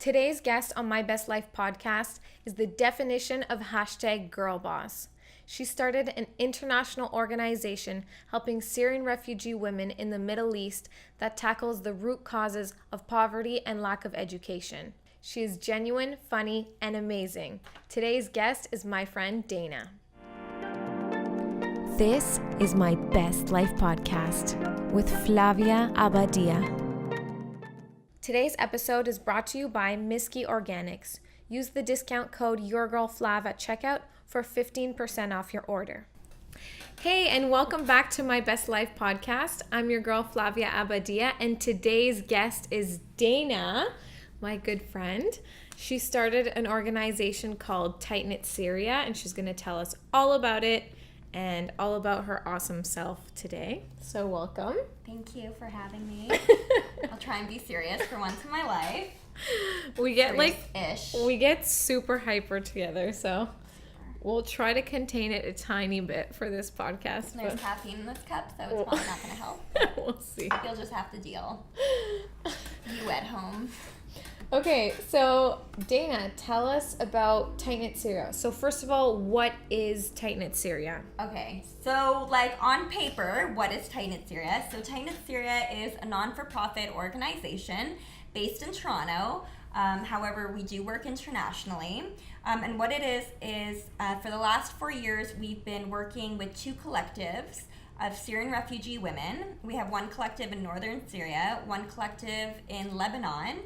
Today's guest on My Best Life podcast is the definition of #girlboss. She started an international organization helping Syrian refugee women in the Middle East that tackles the root causes of poverty and lack of education. She is genuine, funny, and amazing. Today's guest is my friend Dana. This is My Best Life podcast with Flavia Abadia. Today's episode is brought to you by Miski Organics. Use the discount code YourGirlFlav at checkout for 15% off your order. Hey, and welcome back to My Best Life podcast. I'm your girl Flavia Abadia, and today's guest is Dana, my good friend. She started an organization called Tight Knit Syria, and she's going to tell us all about it and all about her awesome self today. So welcome. Thank you for having me. I'll try and be serious for once in my life. We get Serious-ish. we get super hyper together, so we'll try to contain it a tiny bit for this podcast. There's caffeine in this cup, so it's probably not going to help. We'll see. You'll just have to deal. You at home. Okay, so Dana, tell us about Tight Knit Syria. So first of all, what is Tight Knit Syria? Okay, so on paper, what is Tight Knit Syria? So Tight Knit Syria is a non-for-profit organization based in Toronto. However, we do work internationally. And what it is for the last 4 years, we've been working with 2 collectives of Syrian refugee women. We have one collective in northern Syria, one collective in Lebanon.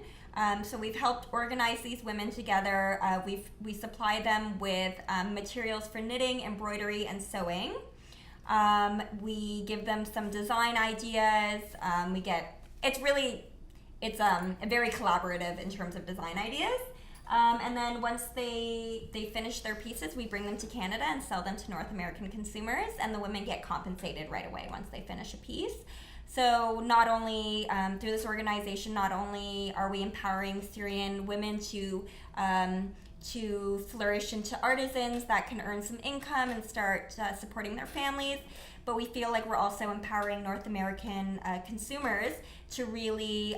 So we've helped organize these women together. We supply them with materials for knitting, embroidery, and sewing. We give them some design ideas. It's very collaborative in terms of design ideas. And then once they finish their pieces, we bring them to Canada and sell them to North American consumers, and the women get compensated right away once they finish a piece. So not only through this organization, not only are we empowering Syrian women to flourish into artisans that can earn some income and start supporting their families, but we feel like we're also empowering North American consumers to really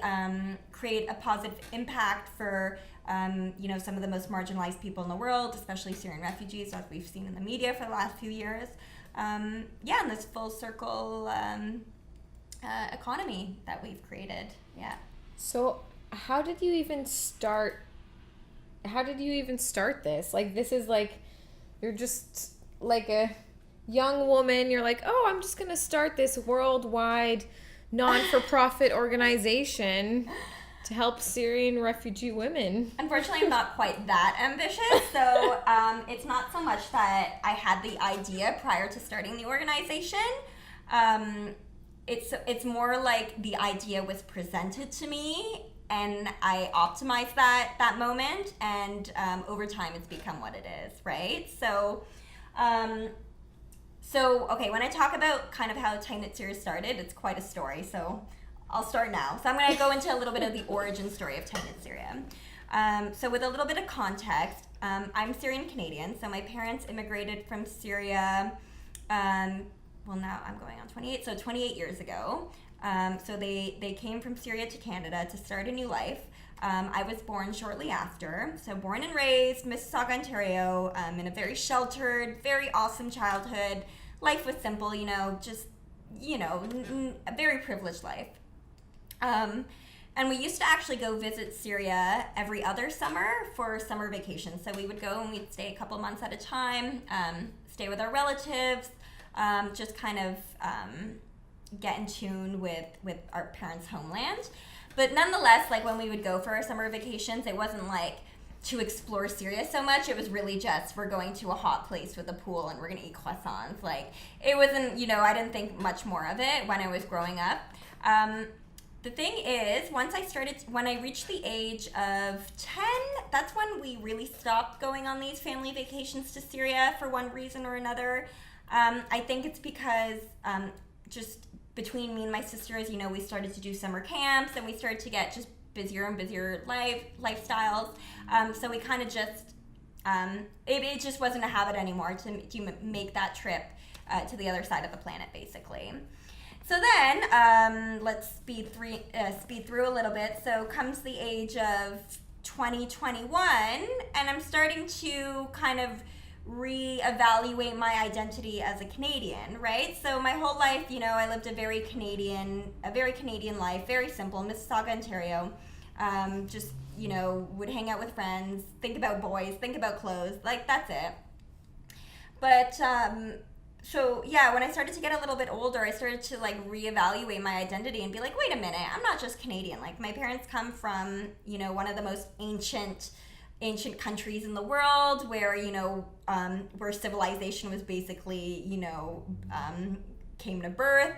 create a positive impact for some of the most marginalized people in the world, especially Syrian refugees, as we've seen in the media for the last few years. And this full circle economy that we've created. Yeah. So how did you even start this? This is you're just a young woman. You're like, oh, I'm just going to start this worldwide non-for-profit organization to help Syrian refugee women. Unfortunately, I'm not quite that ambitious. So it's not so much that I had the idea prior to starting the organization. It's more like the idea was presented to me, and I optimized that moment, and over time it's become what it is, right? So okay, when I talk about kind of how Tight Knit Syria started, it's quite a story, so I'll start now. So I'm going to go into a little bit of the origin story of Tight Knit Syria. So with a little bit of context, I'm Syrian Canadian, so my parents immigrated from Syria now I'm going on 28 years ago. So they came from Syria to Canada to start a new life. I was born shortly after. So born and raised, Mississauga, Ontario, in a very sheltered, very awesome childhood. Life was simple, a very privileged life. And we used to actually go visit Syria every other summer for summer vacations. So we would go and we'd stay a couple months at a time, stay with our relatives, just kind of get in tune with our parents' homeland. But nonetheless, when we would go for our summer vacations, it wasn't to explore Syria so much. It was really just, we're going to a hot place with a pool and we're going to eat croissants. It wasn't, I didn't think much more of it when I was growing up. The thing is, when I reached the age of 10, that's when we really stopped going on these family vacations to Syria for one reason or another. I think it's because just between me and my sisters, we started to do summer camps and we started to get just busier and busier lifestyles. So we kind of just, it just wasn't a habit anymore to make that trip to the other side of the planet, basically. So then, let's speed through a little bit. So comes the age of 2021, and I'm starting to kind of reevaluate my identity as a Canadian, right? So my whole life, I lived a very Canadian life, very simple, Mississauga, Ontario. Just, would hang out with friends, think about boys, think about clothes, like that's it. But so yeah, when I started to get a little bit older, I started to like reevaluate my identity and be like, wait a minute, I'm not just Canadian. Like my parents come from, one of the most ancient countries in the world, where where civilization was basically came to birth.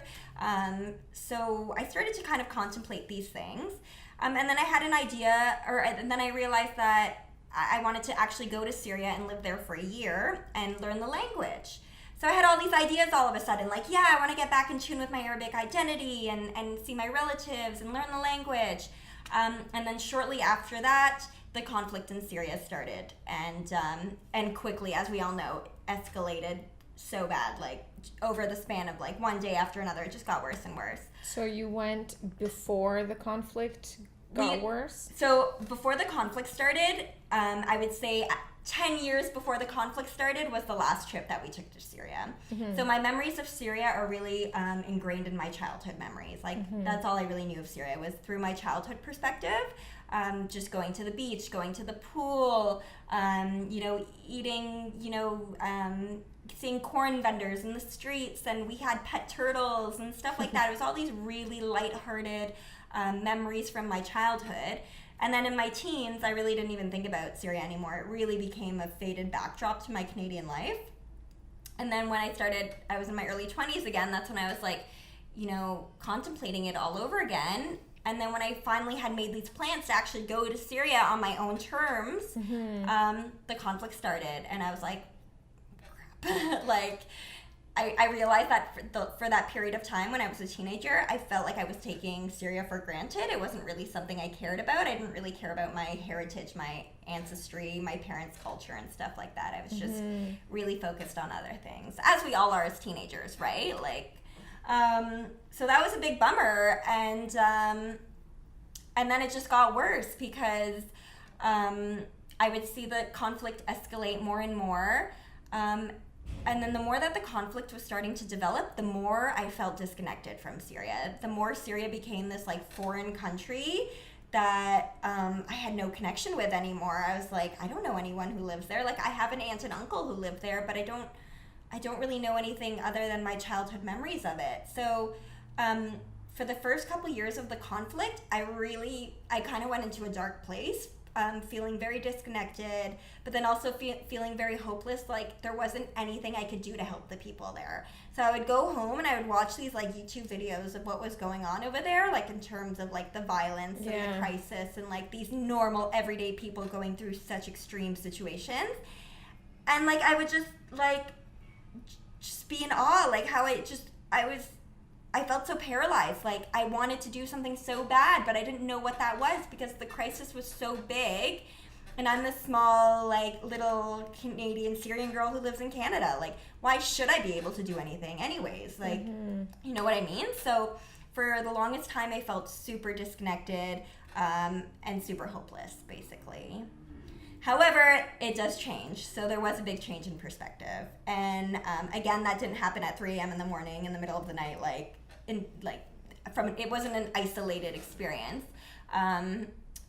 So I started to kind of contemplate these things, and then I had an idea, and then I realized that I wanted to actually go to Syria and live there for a year and learn the language. So I had all these ideas all of a sudden, like, yeah, I want to get back in tune with my Arabic identity and see my relatives and learn the language. And then shortly after that, the conflict in Syria started, and quickly, as we all know, escalated so bad, like over the span of like one day after another. It just got worse and worse. So you went before the conflict got worse? So before the conflict started, I would say 10 years before the conflict started was the last trip that we took to Syria. Mm-hmm. So my memories of Syria are really ingrained in my childhood memories. Like that's all I really knew of Syria, was through my childhood perspective. Just going to the beach, going to the pool, eating, seeing corn vendors in the streets, and we had pet turtles and stuff like that. It was all these really lighthearted memories from my childhood. And then in my teens, I really didn't even think about Syria anymore. It really became a faded backdrop to my Canadian life. And then when I was in my early 20s again, that's when I was like, contemplating it all over again. And then when I finally had made these plans to actually go to Syria on my own terms, the conflict started. And I was like, crap. Like, I realized that for that period of time when I was a teenager, I felt like I was taking Syria for granted. It wasn't really something I cared about. I didn't really care about my heritage, my ancestry, my parents' culture and stuff like that. I was just really focused on other things, as we all are as teenagers, right? Like, so that was a big bummer, and then it just got worse because I would see the conflict escalate more and more, and then the more that the conflict was starting to develop, the more I felt disconnected from Syria. The more Syria became this like foreign country that I had no connection with anymore. I was like, I don't know anyone who lives there. Like, I have an aunt and uncle who live there, but I don't really know anything other than my childhood memories of it. So for the first couple years of the conflict, I kind of went into a dark place, feeling very disconnected, but then also feeling very hopeless, like there wasn't anything I could do to help the people there. So I would go home and I would watch these like YouTube videos of what was going on over there, like in terms of like the violence and the crisis and like these normal everyday people going through such extreme situations. And like I would just be in awe, like how I felt so paralyzed. Like I wanted to do something so bad, but I didn't know what that was because the crisis was so big. And I'm this small, like, little Canadian Syrian girl who lives in Canada. Like, why should I be able to do anything anyways? Like, you know what I mean? So for the longest time, I felt super disconnected and super hopeless, basically. However, it does change. So there was a big change in perspective. And again, that didn't happen at 3 a.m. in the morning, in the middle of the night, it wasn't an isolated experience.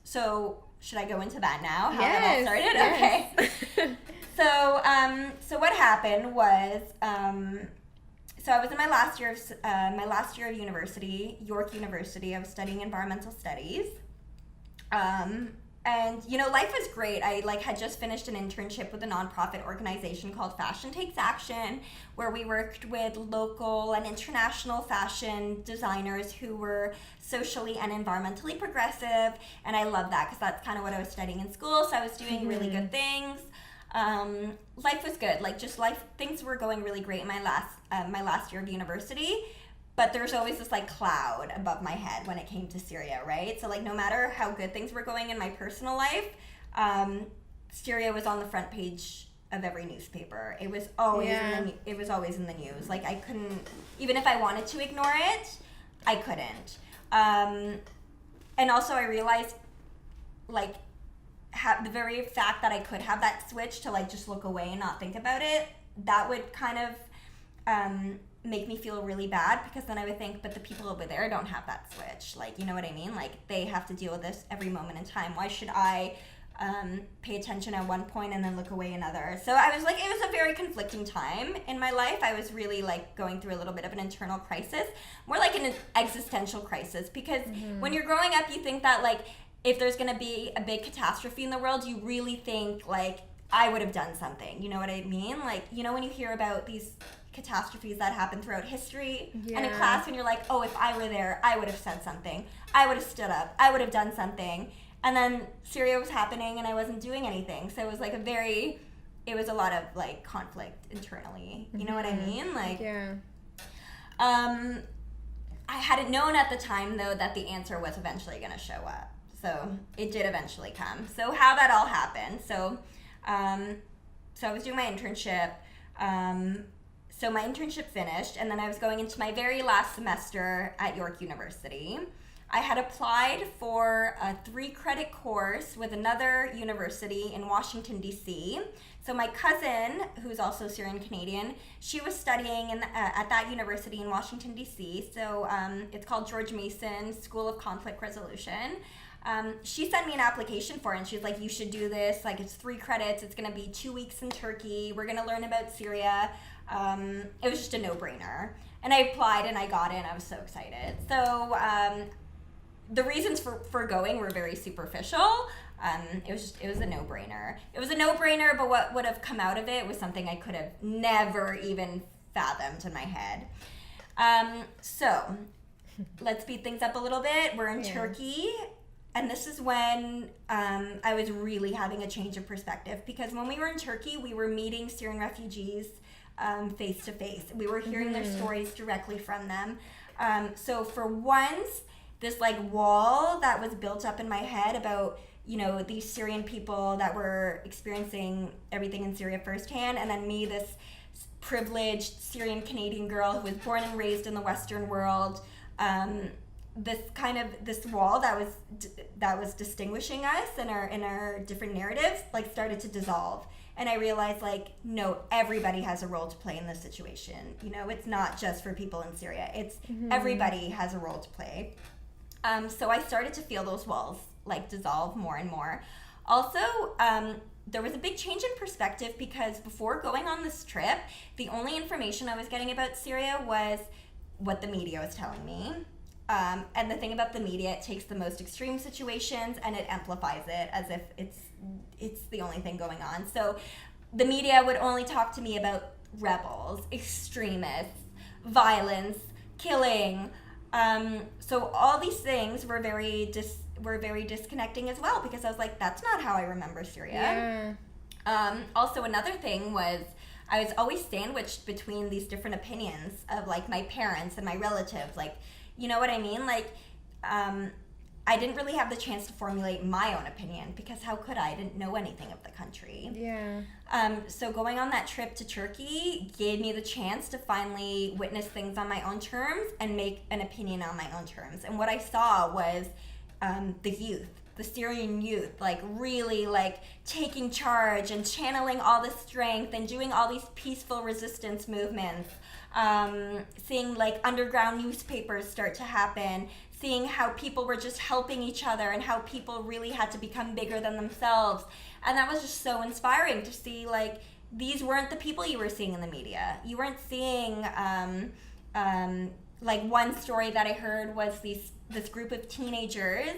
So should I go into that now? How it all started? Yes. Okay. So what happened was, so I was in my last year of university, York University. I was studying environmental studies. And, life was great. I, had just finished an internship with a nonprofit organization called Fashion Takes Action, where we worked with local and international fashion designers who were socially and environmentally progressive. And I love that because that's kind of what I was studying in school. So I was doing really good things. Life was good. Things were going really great in my last year of university. But there's always this cloud above my head when it came to Syria, right? So no matter how good things were going in my personal life, Syria was on the front page of every newspaper. It was always in the news. I couldn't, even if I wanted to ignore it, I couldn't. And also I realized the very fact that I could have that switch to like just look away and not think about it, that would kind of make me feel really bad, because then I would think, but the people over there don't have that switch. Like, you know what I mean? Like, they have to deal with this every moment in time. Why should I pay attention at one point and then look away another? So I was like, it was a very conflicting time in my life. I was really like going through a little bit of an internal crisis, more like an existential crisis, because when you're growing up, you think that like, if there's going to be a big catastrophe in the world, you really think like, I would have done something. You know what I mean? Like, you know, when you hear about these catastrophes that happen throughout history and in class, and you're like, oh, if I were there, I would have said something. I would have stood up. I would have done something. And then Syria was happening and I wasn't doing anything. So it was like it was a lot of like conflict internally. You know what I mean? Like, I hadn't known at the time though that the answer was eventually going to show up. So it did eventually come. So how that all happened. So I was doing my internship. So my internship finished, and then I was going into my very last semester at York University. I had applied for a 3-credit course with another university in Washington, D.C. So my cousin, who's also Syrian Canadian, she was studying at that university in Washington, D.C. So it's called George Mason School of Conflict Resolution. She sent me an application for it, and she's like, you should do this. Like, it's 3 credits. It's going to be 2 weeks in Turkey. We're going to learn about Syria. It was just a no-brainer. And I applied, and I got in. I was so excited. So the reasons for going were very superficial. It was a no-brainer. It was a no-brainer, but what would have come out of it was something I could have never even fathomed in my head. So let's speed things up a little bit. We're in Turkey. And this is when I was really having a change of perspective, because when we were in Turkey, we were meeting Syrian refugees face to face. We were hearing their stories directly from them. So for once, this like wall that was built up in my head about, you know, these Syrian people that were experiencing everything in Syria firsthand, and then me, this privileged Syrian Canadian girl who was born and raised in the Western world, this wall that was distinguishing us in our different narratives like started to dissolve. And I realized, like, no, everybody has a role to play in this situation. You know, it's not just for people in Syria. It's everybody has a role to play. So I started to feel those walls like dissolve more and more. Also, there was a big change in perspective, because before going on this trip, the only information I was getting about Syria was what the media was telling me. And the thing about the media, it takes the most extreme situations and it amplifies it as if it's the only thing going on. So the media would only talk to me about rebels, extremists, violence, killing. So all these things were very disconnecting as well, because I was like, that's not how I remember Syria. Also, another thing was I was always sandwiched between these different opinions of like my parents and my relatives, like, you know what I mean? Like, I didn't really have the chance to formulate my own opinion, because how could I? I didn't know anything of the country. So going on that trip to Turkey gave me the chance to finally witness things on my own terms and make an opinion on my own terms. And what I saw was the youth, the Syrian youth, like really like taking charge and channeling all the strength and doing all these peaceful resistance movements. Seeing like underground newspapers start to happen, seeing how people were just helping each other and how people really had to become bigger than themselves. And that was just so inspiring to see, like, these weren't the people you were seeing in the media. You weren't seeing, like, one story that I heard was this group of teenagers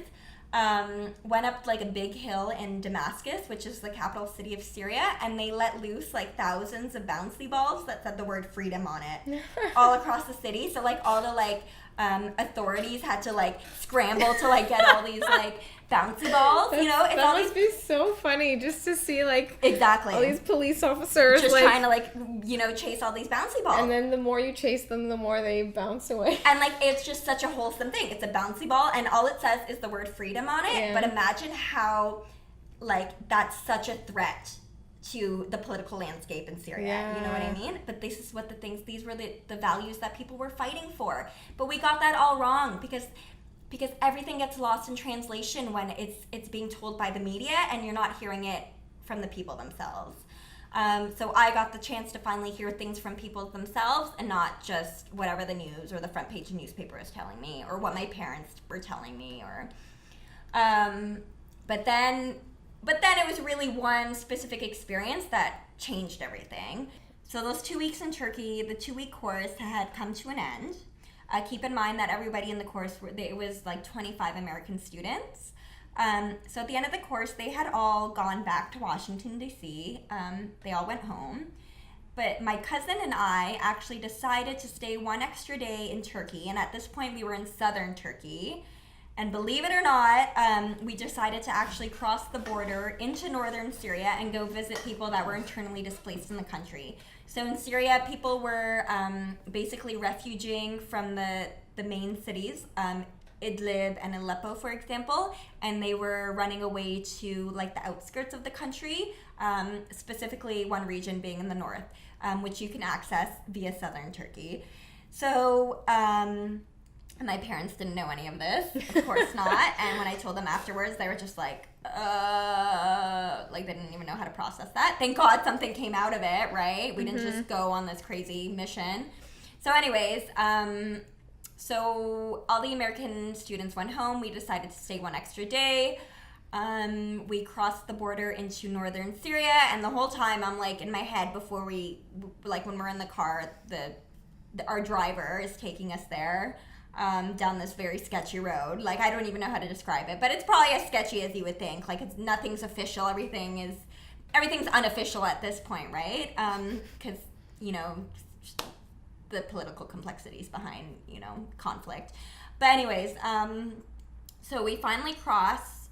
went up like a big hill in Damascus, which is the capital city of Syria, and they let loose like thousands of bouncy balls that said the word freedom on it all across the city. So like all the like authorities had to like scramble to like get all these like bouncy balls, you know? It's that must be so funny just to see like exactly all these police officers just like, trying to like, you know, chase all these bouncy balls. And then the more you chase them, the more they bounce away. And like it's just such a wholesome thing. It's a bouncy ball and all it says is the word freedom on it. Yeah. But imagine how like that's such a threat to the political landscape in Syria. Yeah. You know what I mean? But this is what these were the values that people were fighting for. But we got that all wrong because because everything gets lost in translation when it's being told by the media and you're not hearing it from the people themselves. So I got the chance to finally hear things from people themselves and not just whatever the news or the front page of newspaper is telling me or what my parents were telling me. Or, but then it was really one specific experience that changed everything. So those 2 weeks in Turkey, the 2-week course had come to an end. Keep in mind that everybody in the course, it was like 25 American students. So at the end of the course, they had all gone back to Washington, D.C. They all went home. But my cousin and I actually decided to stay one extra day in Turkey. And at this point, we were in southern Turkey. And believe it or not, we decided to actually cross the border into northern Syria and go visit people that were internally displaced in the country. So in Syria, people were basically refuging from the main cities, Idlib and Aleppo, for example, and they were running away to like the outskirts of the country, specifically one region being in the north, which you can access via southern Turkey. So my parents didn't know any of this, of course not, and when I told them afterwards, they were just like they didn't even know how to process that. Thank God something came out of it, right? We didn't just go on this crazy mission. So anyways, so all the American students went home. We decided to stay one extra day. We crossed the border into northern Syria, and the whole time I'm like in my head before we, like when we're in the car, our driver is taking us there. Down this very sketchy road. Like, I don't even know how to describe it, but it's probably as sketchy as you would think. Like, nothing's official. Everything's unofficial at this point, right? Because, the political complexities behind, conflict. But anyways, so we finally cross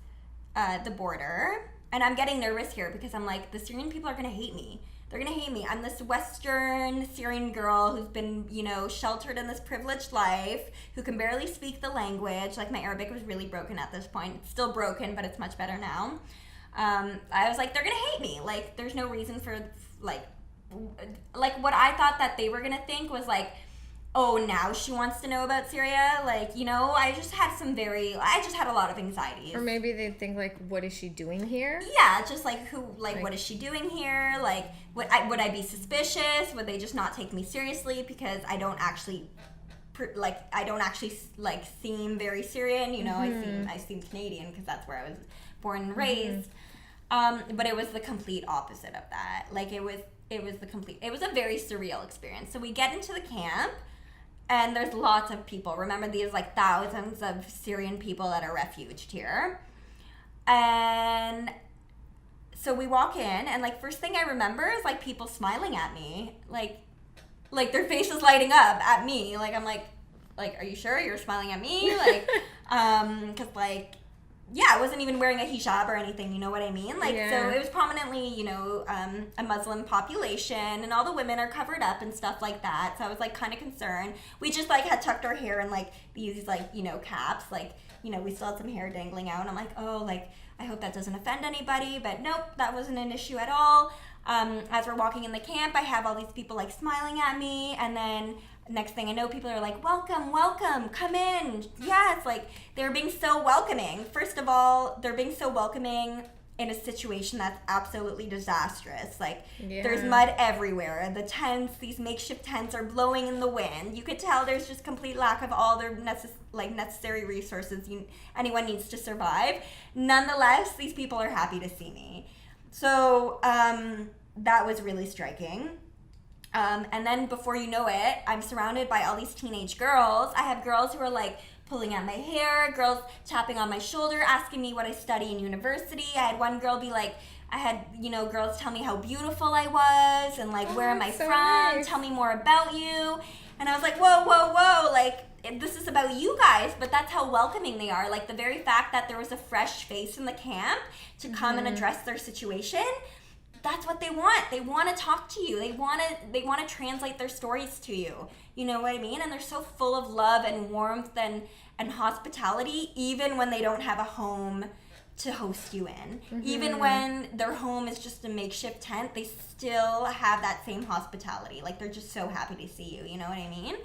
the border, and I'm getting nervous here because I'm like, the Syrian people are going to hate me. They're going to hate me. I'm this Western Syrian girl who's been, sheltered in this privileged life, who can barely speak the language. Like, my Arabic was really broken at this point. It's still broken, but it's much better now. I was like, they're going to hate me. Like, there's no reason for, like what I thought that they were going to think was, like, oh, now she wants to know about Syria. Like, I just had a lot of anxieties. Or maybe they'd think, like, what is she doing here? Yeah, just like what is she doing here? Like, would I be suspicious? Would they just not take me seriously because I don't actually seem very Syrian? I seem Canadian because that's where I was born and raised. But it was the complete opposite of that. Like, it was a very surreal experience. So we get into the camp. And there's lots of people. Remember, these like thousands of Syrian people that are refuged here. And so we walk in, and like first thing I remember is like people smiling at me, like their faces lighting up at me. Like I'm like, are you sure you're smiling at me? Like, because like, yeah, I wasn't even wearing a hijab or anything, you know what I mean? Like, yeah. So it was prominently, a Muslim population, and all the women are covered up and stuff like that. So I was, like, kind of concerned. We just, like, had tucked our hair in, like, these, like, caps. Like, we still had some hair dangling out. And I'm like, oh, like, I hope that doesn't offend anybody. But nope, that wasn't an issue at all. As we're walking in the camp, I have all these people, like, smiling at me. And then next thing I know, people are like, welcome, come in. Yeah, it's like they're being so welcoming. First of all, they're being so welcoming in a situation that's absolutely disastrous. Like, There's mud everywhere. The tents, these makeshift tents are blowing in the wind. You could tell there's just complete lack of all their necessary resources anyone needs to survive. Nonetheless, these people are happy to see me. So that was really striking. And then before you know it, I'm surrounded by all these teenage girls. I have girls who are like pulling at my hair, girls tapping on my shoulder, asking me what I study in university. I had one girl be like, girls tell me how beautiful I was and like, where am I from? Nice. Tell me more about you. And I was like, whoa, like, this is about you guys, but that's how welcoming they are. Like, the very fact that there was a fresh face in the camp to come and address their situation, that's what they want. They want to talk to you. They want to translate their stories to you. You know what I mean? And they're so full of love and warmth and hospitality, even when they don't have a home to host you in. Even when their home is just a makeshift tent, they still have that same hospitality. Like, they're just so happy to see you. You know what I mean?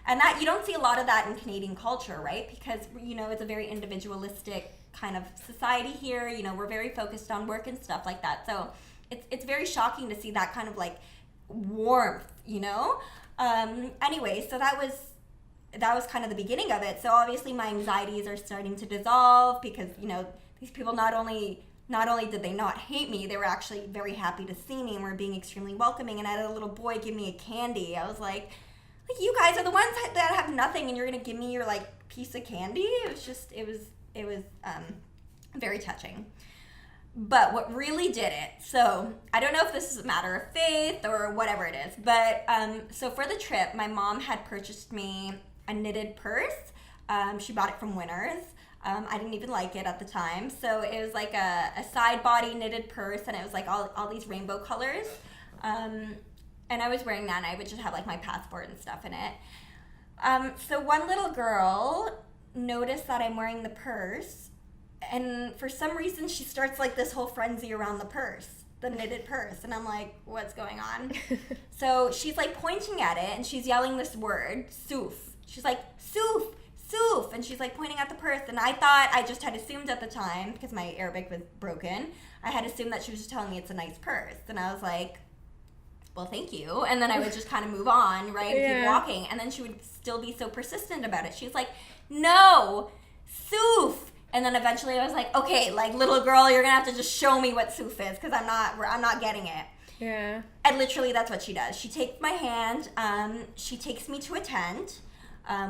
And that you don't see a lot of that in Canadian culture, right? Because, you know, it's a very individualistic kind of society here. You know, we're very focused on work and stuff like that. So it's very shocking to see that kind of like warmth, you know? Anyway, so that was kind of the beginning of it. So obviously my anxieties are starting to dissolve because, you know, these people not only did they not hate me, they were actually very happy to see me and were being extremely welcoming. And I had a little boy give me a candy. I was like, you guys are the ones that have nothing and you're going to give me your like piece of candy? It was very touching. But what really did it, so I don't know if this is a matter of faith or whatever it is, but so for the trip, my mom had purchased me a knitted purse. She bought it from Winners. I didn't even like it at the time. So it was like a side body knitted purse, and it was like all these rainbow colors. And I was wearing that, and I would just have like my passport and stuff in it. So one little girl noticed that I'm wearing the purse, and for some reason she starts like this whole frenzy around the purse, the knitted purse, and I'm like, what's going on? So she's like pointing at it, and she's yelling this word, Souf. She's like, Souf, Souf, and she's like pointing at the purse, and I thought, I just had assumed at the time, because my Arabic was broken, I had assumed that she was just telling me it's a nice purse, and I was like, well, thank you. And then I would just kind of move on, right, and keep walking. And then she would still be so persistent about it. She's like, no, Souf. And then eventually I was like, okay, like, little girl, you're going to have to just show me what Souf is because I'm not getting it. Yeah. And literally that's what she does. She takes my hand. She takes me to a tent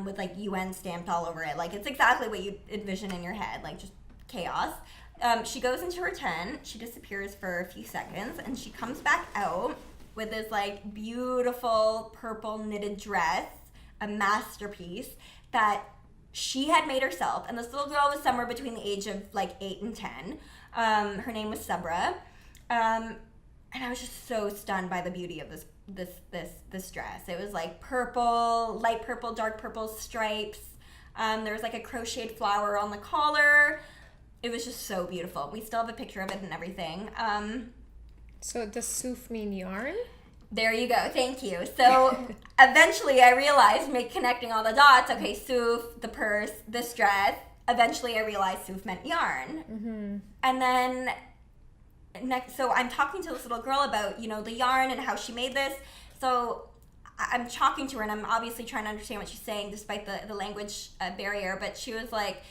with, like, UN stamped all over it. Like, it's exactly what you envision in your head, like, just chaos. She goes into her tent. She disappears for a few seconds. And she comes back out with this like beautiful purple knitted dress, a masterpiece that she had made herself. And this little girl was somewhere between the age of like 8 and 10. Her name was Sabra. And I was just so stunned by the beauty of this dress. It was like purple, light purple, dark purple stripes. There was like a crocheted flower on the collar. It was just so beautiful. We still have a picture of it and everything. So does Souf mean yarn? There you go. Thank you. So eventually I realized, connecting all the dots, okay, Souf, the purse, this dress, eventually I realized Souf meant yarn. Mm-hmm. And then so I'm talking to this little girl about, you know, the yarn and how she made this. So I'm talking to her and I'm obviously trying to understand what she's saying despite the language barrier. But she was like,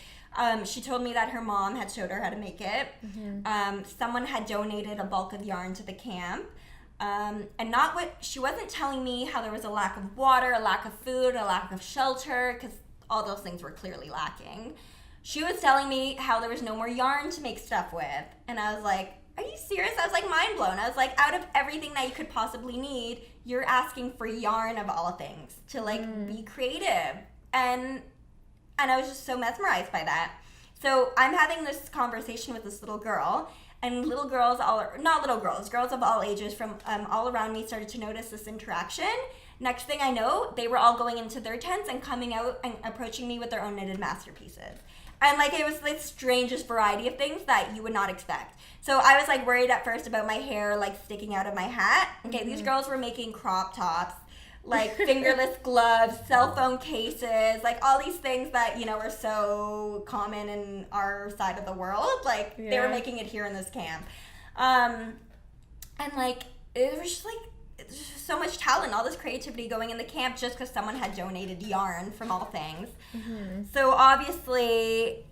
she told me that her mom had showed her how to make it. Mm-hmm. Someone had donated a bulk of yarn to the camp. And she wasn't telling me how there was a lack of water, a lack of food, a lack of shelter, because all those things were clearly lacking. She was telling me how there was no more yarn to make stuff with. And I was like, are you serious? I was like mind blown. I was like, out of everything that you could possibly need, you're asking for yarn of all things to like be creative. And I was just so mesmerized by that. So I'm having this conversation with this little girl, and girls of all ages from all around me started to notice this interaction. Next thing I know, they were all going into their tents and coming out and approaching me with their own knitted masterpieces. And like, it was the strangest variety of things that you would not expect. So I was like worried at first about my hair like sticking out of my hat. Okay, these girls were making crop tops, like fingerless gloves, cell phone cases, like all these things that, you know, are so common in our side of the world. Like they were making it here in this camp. And like, it was just like, there's just so much talent, all this creativity going in the camp just because someone had donated yarn from all things. Mm-hmm. So obviously,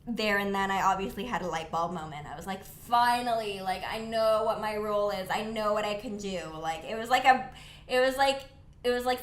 there and then I obviously had a light bulb moment. I was like, finally, like I know what my role is. I know what I can do. Like it was like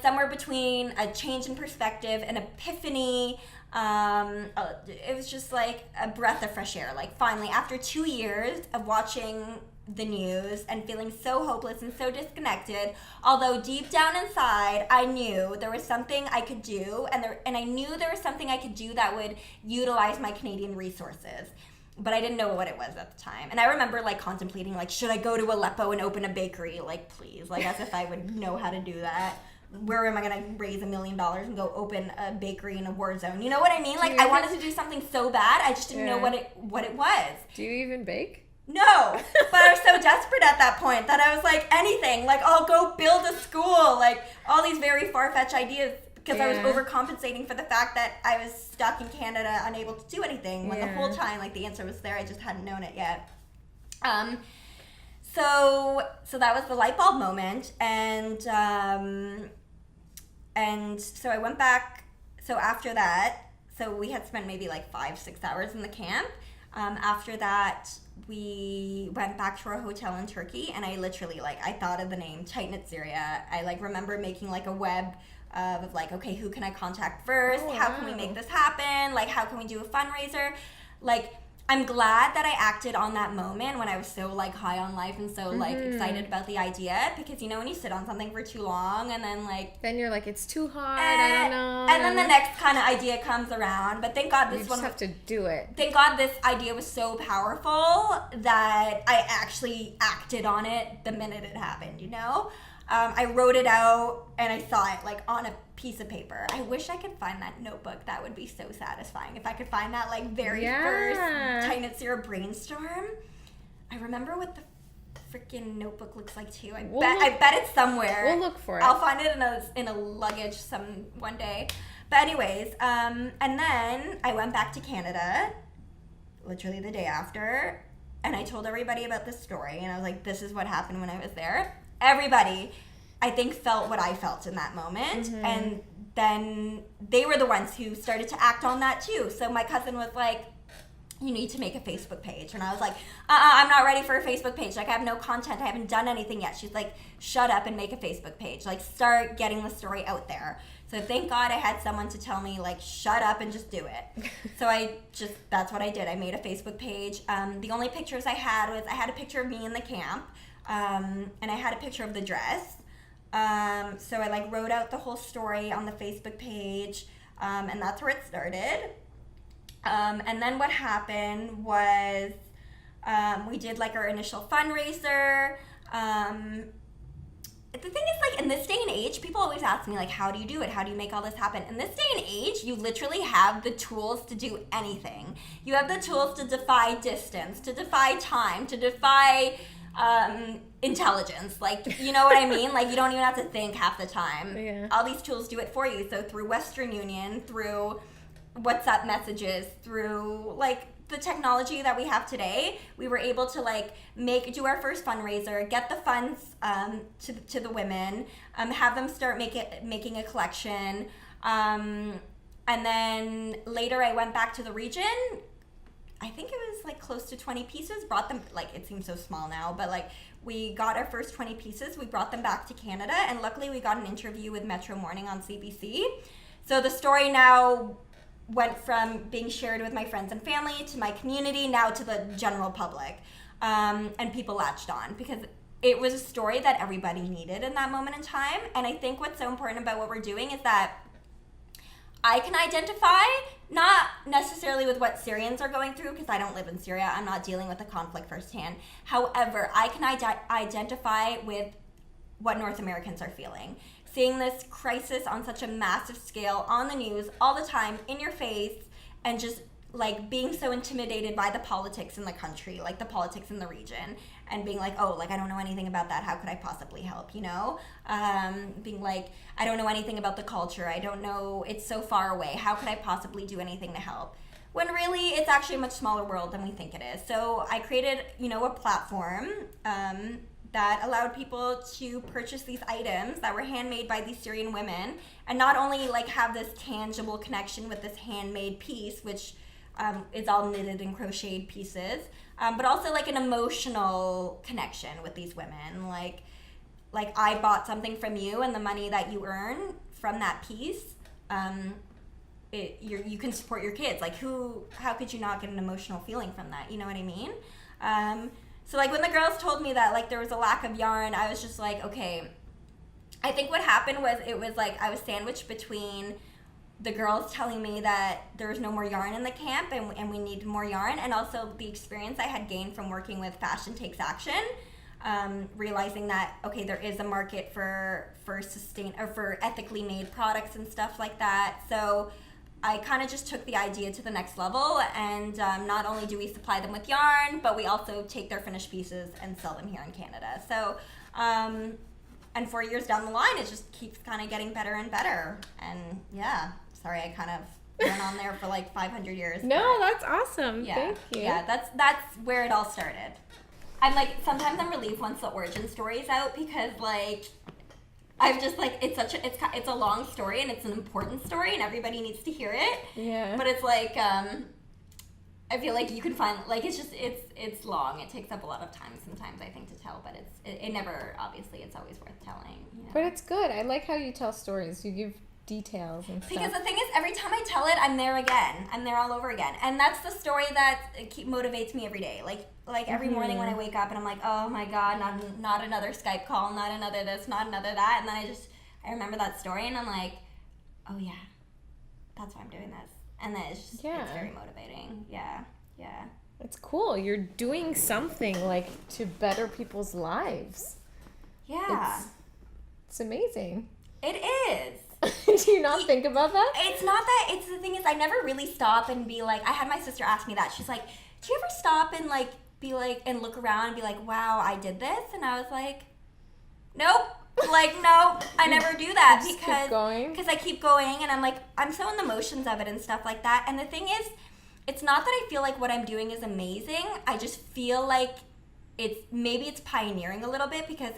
somewhere between a change in perspective, an epiphany. It was just like a breath of fresh air. Like finally, after 2 years of watching the news and feeling so hopeless and so disconnected, although deep down inside I knew there was something I could do, and I knew there was something I could do that would utilize my Canadian resources, but I didn't know what it was at the time. And I remember like contemplating, like, should I go to Aleppo and open a bakery? Like, please, like as if I would know how to do that. Where am I going to raise $1 million and go open a bakery in a war zone? You know what I mean? Like, I wanted to do something so bad, I just didn't know what it was. Do you even bake? No, but I was so desperate at that point that I was like, anything, like I'll go build a school, like all these very far-fetched ideas because I was overcompensating for the fact that I was stuck in Canada, unable to do anything, when the whole time, like, the answer was there. I just hadn't known it yet. So that was the light bulb moment, and so I went back. So after that, so we had spent maybe like 5-6 hours in the camp. After that, we went back to our hotel in Turkey, and I literally, like, I thought of the name Tight Knit Syria. I, like, remember making, like, a web of, like, okay, who can I contact first? How can we make this happen? Like, how can we do a fundraiser? Like, I'm glad that I acted on that moment when I was so, like, high on life and so, like, excited about the idea, because, you know, when you sit on something for too long and then, like... Then you're like, it's too hard, I don't know. And then the next kind of idea comes around, but thank God this one... You just have to do it. Thank God this idea was so powerful that I actually acted on it the minute it happened, you know? I wrote it out and I saw it, like, on a piece of paper. I wish I could find that notebook. That would be so satisfying. If I could find that, like, very first Tight Knit Syria brainstorm. I remember what the freaking notebook looks like too. I bet it's somewhere. We'll look for it. I'll find it in a luggage one day. But anyways, and then I went back to Canada, literally the day after, and I told everybody about this story, and I was like, this is what happened when I was there. Everybody, I think, felt what I felt in that moment, and then they were the ones who started to act on that too. So my cousin was like, you need to make a Facebook page. And I was like, I'm not ready for a Facebook page. Like, I have no content. I haven't done anything yet. She's like, shut up and make a Facebook page. Like, start getting the story out there. So thank God I had someone to tell me, like, shut up and just do it. So that's what I did. I made a Facebook page. The only pictures I had a picture of me in the camp, and I had a picture of the dress. So I, like, wrote out the whole story on the Facebook page, and that's where it started. And then what happened was we did, like, our initial fundraiser. The thing is, like, in this day and age, people always ask me, like, how do you do it? How do you make all this happen? In this day and age, you literally have the tools to do anything. You have the tools to defy distance, to defy time, to defy intelligence. Like, you know what I mean? Like, you don't even have to think half the time. Yeah. All these tools do it for you. So through Western Union, through WhatsApp messages, through, like, the technology that we have today, we were able to, like, do our first fundraiser, get the funds to the women, have them start making a collection, and then later I went back to the region. I think it was, like, close to 20 pieces, brought them, like, it seems so small now, but, like, we got our first 20 pieces, we brought them back to Canada, and luckily we got an interview with Metro Morning on CBC. So the story now went from being shared with my friends and family to my community, now to the general public, and people latched on because it was a story that everybody needed in that moment in time. And I think what's so important about what we're doing is that I can identify, not necessarily with what Syrians are going through, because I don't live in Syria, I'm not dealing with the conflict firsthand. However, I can identify with what North Americans are feeling. Seeing this crisis on such a massive scale on the news all the time, in your face, and just, like, being so intimidated by the politics in the country, like the politics in the region, and being like, oh, like, I don't know anything about that, how could I possibly help, you know? Being like, I don't know anything about the culture, I don't know, it's so far away, how could I possibly do anything to help? When really, it's actually a much smaller world than we think it is. So I created, you know, a platform that allowed people to purchase these items that were handmade by these Syrian women, and not only, like, have this tangible connection with this handmade piece, which is all knitted and crocheted pieces, but also, like, an emotional connection with these women. Like I bought something from you, and the money that you earn from that piece, you can support your kids. Like, how could you not get an emotional feeling from that? You know what I mean? So, like, when the girls told me that, like, there was a lack of yarn, I was just like, okay. I think what happened was, it was like I was sandwiched between the girls telling me that there was no more yarn in the camp and we needed more yarn, and also the experience I had gained from working with Fashion Takes Action, realizing that, okay, there is a market for ethically made products and stuff like that. So I kind of just took the idea to the next level, and not only do we supply them with yarn, but we also take their finished pieces and sell them here in Canada. So and 4 years down the line, it just keeps kind of getting better and better. And yeah, sorry, I kind of went on there for like 500 years. No, that's awesome. Yeah, Thank you. yeah, that's where it all started. I'm like, sometimes I'm relieved once the origin story is out, because like, I've just like, it's a long story and it's an important story and everybody needs to hear it. Yeah. But it's like, I feel like you can find, like, it's long. It takes up a lot of time sometimes, I think, to tell, but it never, obviously, it's always worth telling. You know? But it's good. I like how you tell stories. You give details and stuff. Because the thing is, every time I tell it, I'm there again. I'm there all over again. And that's the story that motivates me every day. Like every morning when I wake up and I'm like, oh my God, not another Skype call, not another this, not another that. And then I remember that story and I'm like, oh yeah, that's why I'm doing this. And then it's just, it's very motivating. Yeah. It's cool. You're doing something like to better people's lives. Yeah. It's amazing. It is. Do you not think about that? It's not that. It's the thing is, I never really stop and be like, I had my sister ask me that. She's like, do you ever stop and like be like, and look around and be like, wow, I did this? And I was like, nope. Like, no, I never do that because I keep going and I'm like, I'm so in the motions of it and stuff like that. And the thing is, it's not that I feel like what I'm doing is amazing. I just feel like it's pioneering a little bit, because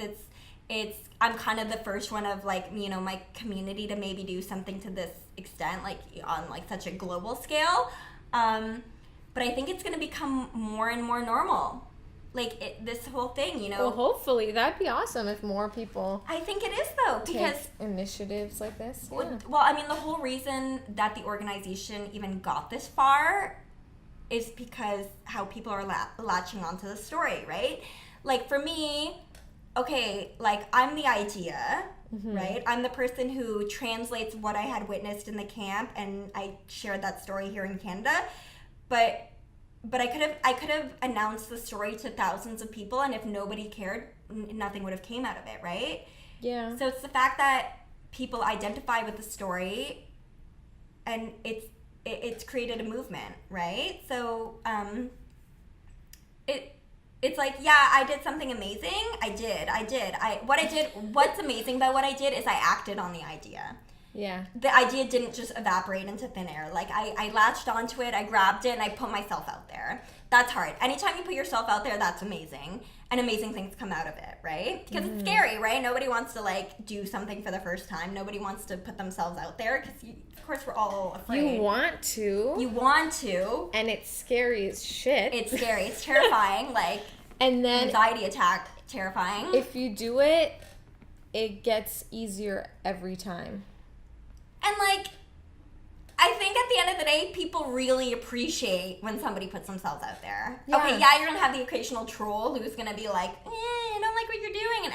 I'm kind of the first one of like, you know, my community to maybe do something to this extent, like on like such a global scale. But I think it's going to become more and more normal. Like this whole thing, you know. Well, hopefully that'd be awesome if more people. I think it is though, because take initiatives like this. Yeah. Well, I mean, the whole reason that the organization even got this far is because how people are latching onto the story, right? Like for me, okay, like I'm the idea, right? I'm the person who translates what I had witnessed in the camp, and I shared that story here in Canada, but I could have announced the story to thousands of people, and if nobody cared, nothing would have came out of it, right? Yeah. So it's the fact that people identify with the story, and it's created a movement, right? So it's like, yeah, I did something amazing. What's amazing about what I did is I acted on the idea. Yeah. The idea didn't just evaporate into thin air. Like, I latched onto it, I grabbed it, and I put myself out there. That's hard. Anytime you put yourself out there, that's amazing. And amazing things come out of it, right? Because it's scary, right? Nobody wants to, like, do something for the first time. Nobody wants to put themselves out there, because, of course, we're all afraid. You want to. And it's scary as shit. It's scary. It's terrifying. Like, and then anxiety attack, terrifying. If you do it, it gets easier every time. And, like, I think at the end of the day, people really appreciate when somebody puts themselves out there. Yeah. Okay, yeah, you're going to have the occasional troll who's going to be like, I don't like what you're doing. And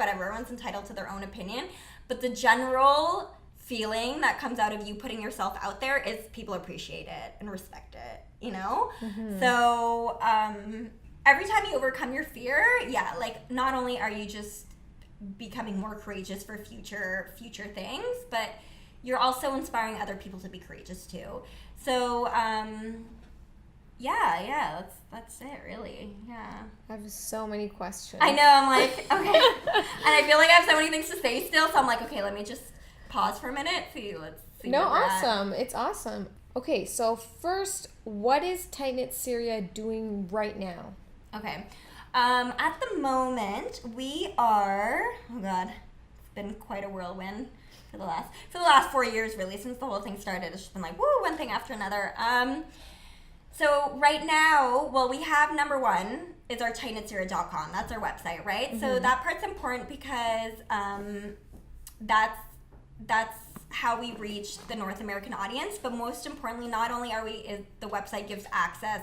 everyone's entitled to their own opinion. But the general feeling that comes out of you putting yourself out there is people appreciate it and respect it, you know? So, every time you overcome your fear, yeah, like, not only are you just becoming more courageous for future things, but you're also inspiring other people to be courageous too. So, yeah, that's it, really. Yeah. I have so many questions. I know, I'm like, okay. And I feel like I have so many things to say still, so I'm like, okay, let me just pause for a minute. Let's see. No, awesome. It's awesome. Okay, so first, what is Tight Knit Syria doing right now? Okay. At the moment, we are, oh God, it's been quite a whirlwind. For the last 4 years, really, since the whole thing started, it's just been like, woo, one thing after another. So right now, well, we have number one is our tightknitsyria.com. That's our website, right? So that part's important because that's how we reach the North American audience. But most importantly, not only is the website gives access,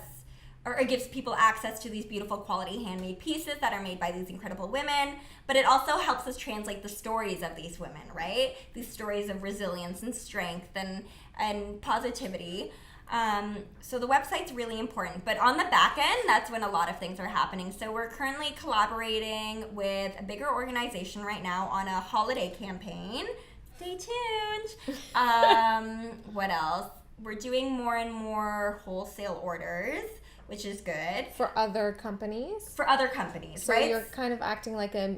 or it gives people access to these beautiful quality handmade pieces that are made by these incredible women, but it also helps us translate the stories of these women, right? These stories of resilience and strength and positivity. So the website's really important, but on the back end, that's when a lot of things are happening. So we're currently collaborating with a bigger organization right now on a holiday campaign. Stay tuned. What else? We're doing more and more wholesale orders, which is good. For other companies? For other companies, so right? So you're kind of acting like a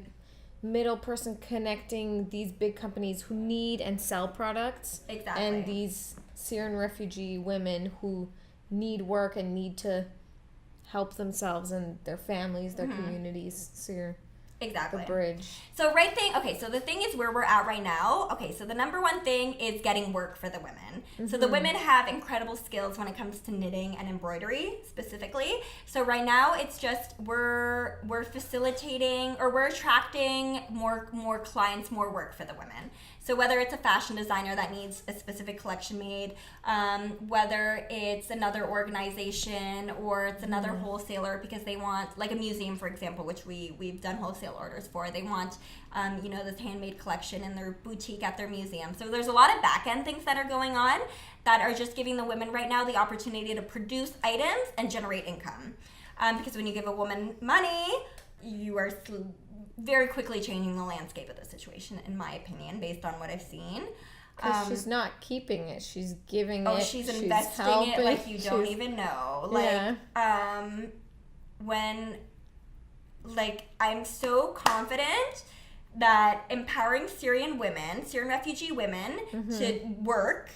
middle person connecting these big companies who need and sell products. Exactly. And these Syrian refugee women who need work and need to help themselves and their families, their communities. So you're exactly the bridge. So so the thing is where we're at right now. Okay, so the number one thing is getting work for the women. So the women have incredible skills when it comes to knitting and embroidery specifically. So right now it's just we're facilitating, or we're attracting more clients, more work for the women. So whether it's a fashion designer that needs a specific collection made, whether it's another organization or it's another wholesaler because they want, like a museum, for example, which we've done wholesale orders for. They want, this handmade collection in their boutique at their museum. So there's a lot of back-end things that are going on that are just giving the women right now the opportunity to produce items and generate income. Because when you give a woman money, you are very quickly changing the landscape of the situation, in my opinion, based on what I've seen. Because she's not keeping it, she's giving it. Oh, she's investing it like you don't even know. I'm so confident that empowering Syrian refugee women to work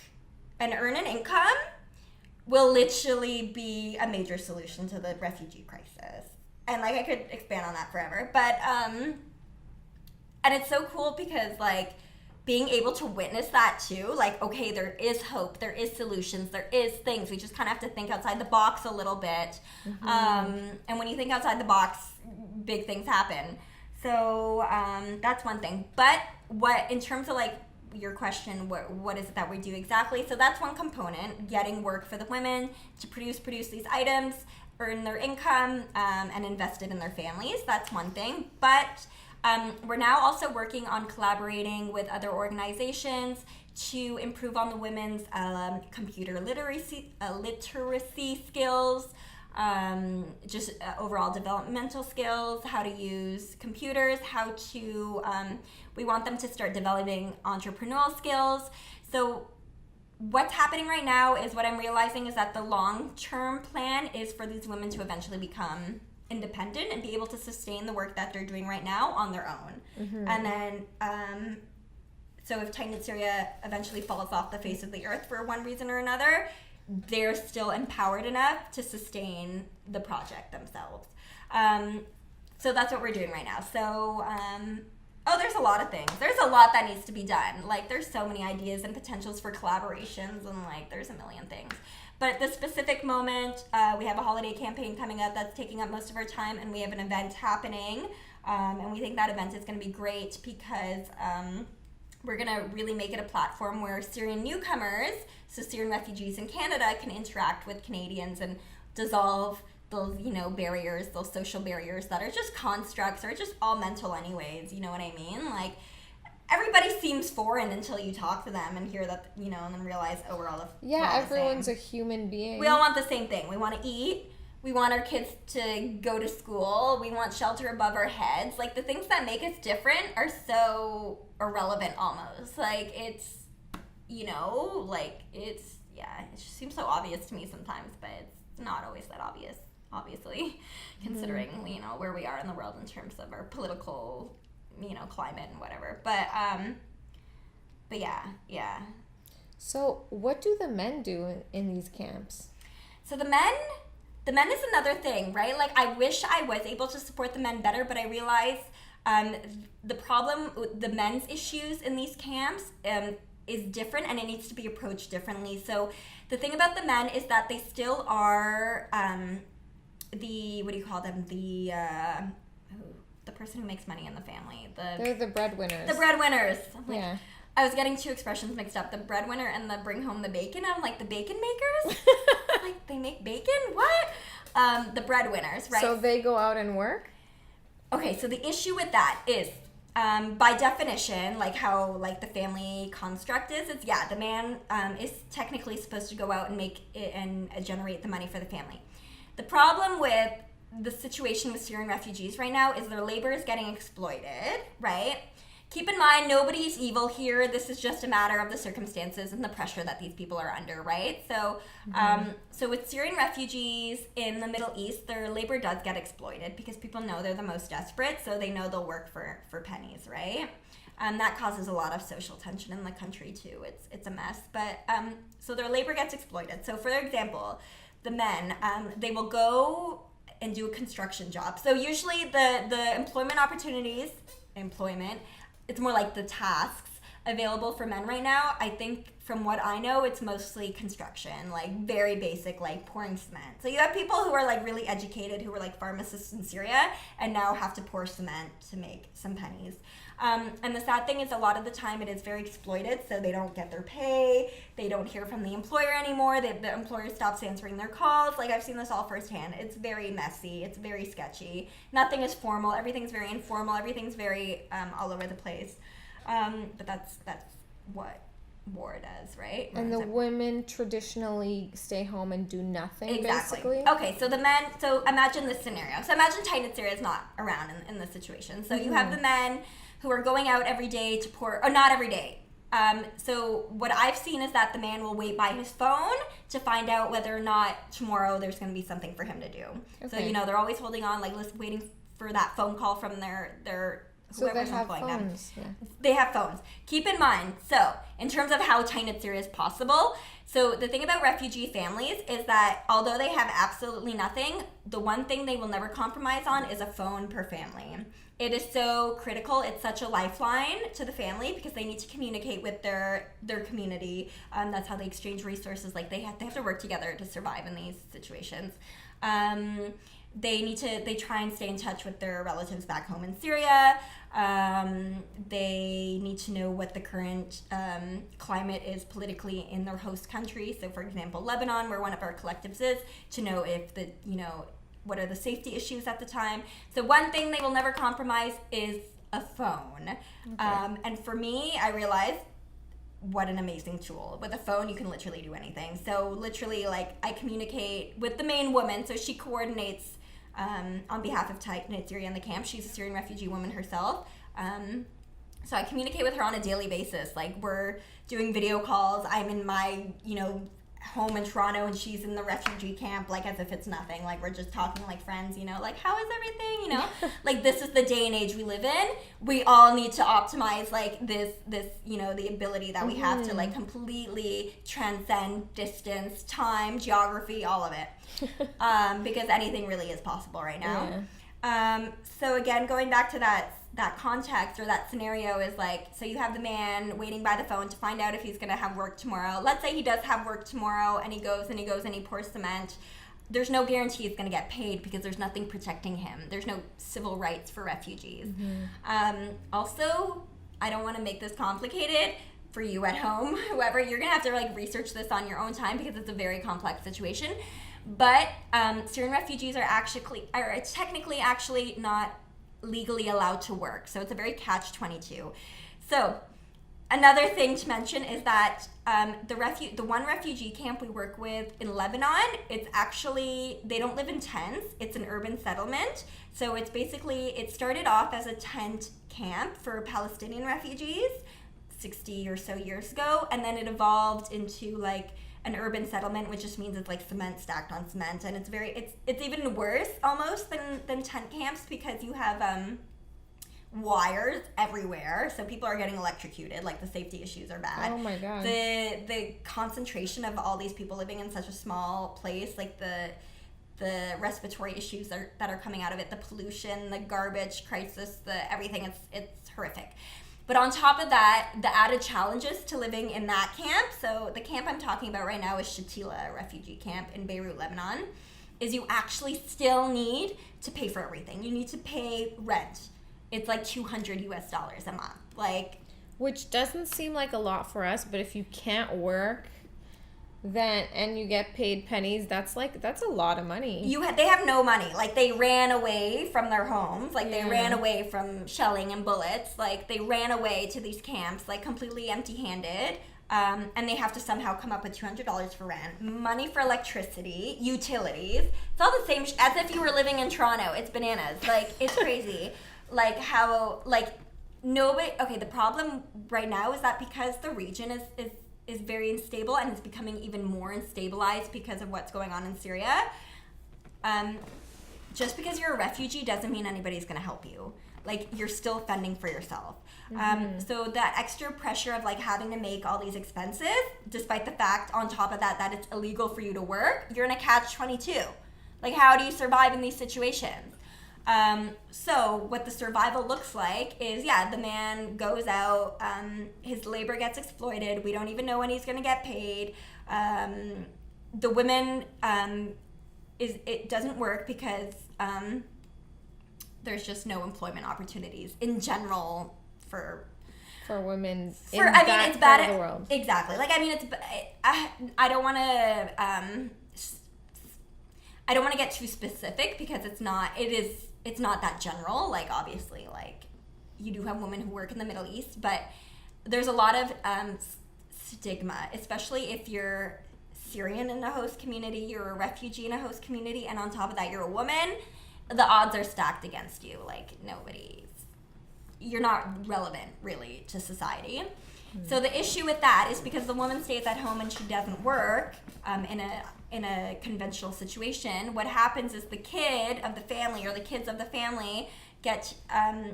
and earn an income will literally be a major solution to the refugee crisis. And I could expand on that forever, but and it's so cool because being able to witness that too, okay, there is hope, there is solutions, there is things. We just kind of have to think outside the box a little bit. And when you think outside the box, big things happen. So that's one thing. But what, in terms of your question, what is it that we do exactly? So that's one component, getting work for the women to produce these items, earn their income, and invest it in their families. That's one thing. But we're now also working on collaborating with other organizations to improve on the women's computer literacy skills, overall developmental skills, how to use computers, we want them to start developing entrepreneurial skills. So what's happening right now is what I'm realizing is that the long-term plan is for these women to eventually become independent and be able to sustain the work that they're doing right now on their own. And then, so if Tight Knit Syria eventually falls off the face of the earth for one reason or another, they're still empowered enough to sustain the project themselves. So that's what we're doing right now. So, there's a lot of things. There's a lot that needs to be done. There's so many ideas and potentials for collaborations, and there's a million things. But at this specific moment, we have a holiday campaign coming up that's taking up most of our time, and we have an event happening. And we think that event is going to be great because we're going to really make it a platform where Syrian newcomers, so Syrian refugees in Canada, can interact with Canadians and dissolve those, barriers, those social barriers that are just constructs or just all mental anyways, you know what I mean? Everybody seems foreign until you talk to them and hear that, and then realize, we're all everyone's a human being. We all want the same thing. We want to eat. We want our kids to go to school. We want shelter above our heads. The things that make us different are so irrelevant almost. It just seems so obvious to me sometimes, but it's not always that obvious, obviously, considering, where we are in the world in terms of our political, climate and whatever. But yeah. So what do the men do in these camps? So the men is another thing, right? I wish I was able to support the men better, but I realize the problem with the men's issues in these camps is different, and it needs to be approached differently. So the thing about the men is that they still are the person who makes money in the family. They're the breadwinners. The breadwinners. Yeah. I was getting two expressions mixed up, the breadwinner and the bring home the bacon. I'm the bacon makers? They make bacon? What? The breadwinners, right? So they go out and work? Okay, so the issue with that is, by definition, how the family construct is, the man is technically supposed to go out and make it and generate the money for the family. The problem with the situation with Syrian refugees right now is their labor is getting exploited, right? keep in mind, nobody's evil here. This is just a matter of the circumstances and the pressure that these people are under, right? So, so with Syrian refugees in the Middle East, their labor does get exploited because people know they're the most desperate, so they know they'll work for pennies, right? That causes a lot of social tension in the country too. It's a mess. But so their labor gets exploited. So for example, the men, they will go and do a construction job. So usually the employment opportunities, it's more like the tasks available for men right now. I think from what I know, it's mostly construction, like very basic, like pouring cement. So you have people who are like really educated, who were like pharmacists in Syria and now have to pour cement to make some pennies. And the sad thing is a lot of the time it is very exploited, so they don't get their pay, they don't hear from the employer anymore, the employer stops answering their calls. Like, I've seen this all firsthand. It's very messy, it's very sketchy. Nothing is formal, everything's very informal, everything's very all over the place. But that's what war does, right? And the women traditionally stay home and do nothing, exactly. Basically? Okay, so the men, so imagine this scenario. So imagine Tight Knit Syria is not around in this situation. So you have the men who are going out every day to pour, or not every day. So what I've seen is that the man will wait by his phone to find out whether or not tomorrow there's going to be something for him to do. Okay. So, you know, they're always holding on, like waiting for that phone call from their whoever's employing them. Yeah. They have phones. Keep in mind, so in terms of how Tight Knit Syria is possible, so the thing about refugee families is that although they have absolutely nothing, the one thing they will never compromise on is a phone per family. It is so critical. It's such a lifeline to the family because they need to communicate with their community. That's how they exchange resources. Like they have to work together to survive in these situations. They try and stay in touch with their relatives back home in Syria. They need to know what the current climate is politically in their host country. So, for example, Lebanon, where one of our collectives is, to know if what are the safety issues at the time. So one thing they will never compromise is a phone. Okay. And for me, I realized what an amazing tool. With a phone, you can literally do anything. So literally, like, I communicate with the main woman, so she coordinates on behalf of Tight Knit Syria in the camp. She's a Syrian refugee woman herself. So I communicate with her on a daily basis. Like, we're doing video calls. I'm in my, home in Toronto and she's in the refugee camp, like, as if it's nothing. Like, we're just talking like friends, like, how is everything, like, this is the day and age we live in. We all need to optimize, like, this the ability that we have to, like, completely transcend distance, time, geography, all of it, because anything really is possible right now. So again, going back to that context or that scenario is like, so you have the man waiting by the phone to find out if he's going to have work tomorrow. Let's say he does have work tomorrow and he goes and he pours cement. There's no guarantee he's going to get paid because there's nothing protecting him. There's no civil rights for refugees. Also, I don't want to make this complicated for you at home, whoever. You're going to have to, like, research this on your own time because it's a very complex situation. But Syrian refugees are technically actually not legally allowed to work. So it's a very catch-22. So another thing to mention is that the one refugee camp we work with in Lebanon, it's actually, they don't live in tents. It's an urban settlement. So it's basically, it started off as a tent camp for Palestinian refugees 60 or so years ago. And then it evolved into, like, an urban settlement, which just means it's like cement stacked on cement, and it's even worse almost than tent camps because you have wires everywhere, so people are getting electrocuted. Like, the safety issues are bad. Oh my god. The concentration of all these people living in such a small place, like the respiratory issues that are coming out of it, the pollution, the garbage crisis, everything, it's horrific. But on top of that, the added challenges to living in that camp, so the camp I'm talking about right now is Shatila refugee camp in Beirut, Lebanon, is you actually still need to pay for everything. You need to pay rent. It's like $200 a month. Like, which doesn't seem like a lot for us, but if you can't work and you get paid pennies, that's a lot of money. They have no money. Like, they ran away from their homes. Like, they ran away from shelling and bullets. Like, they ran away to these camps, like, completely empty-handed. And they have to somehow come up with $200 for rent, money for electricity, utilities. It's all the same, as if you were living in Toronto. It's bananas. Like, it's crazy. Like, how, like, nobody. Okay, the problem right now is that because the region is very unstable and it's becoming even more unstabilized because of what's going on in Syria. Just because you're a refugee doesn't mean anybody's going to help you. Like, you're still fending for yourself. So that extra pressure of like having to make all these expenses, despite the fact on top of that it's illegal for you to work, you're in a catch-22. Like, how do you survive in these situations? So what the survival looks like is, the man goes out, his labor gets exploited, we don't even know when he's going to get paid. The women, it doesn't work because there's just no employment opportunities in general for women it's bad part of the world. Exactly. Like, I mean, I don't want to get too specific because it's not that general. Like, obviously, like, you do have women who work in the Middle East, but there's a lot of stigma, especially if you're Syrian in a host community, you're a refugee in a host community, and on top of that, you're a woman. The odds are stacked against you. Like, you're not relevant really to society. So the issue with that is because the woman stays at home and she doesn't work in a conventional situation. What happens is the kid of the family or the kids of the family get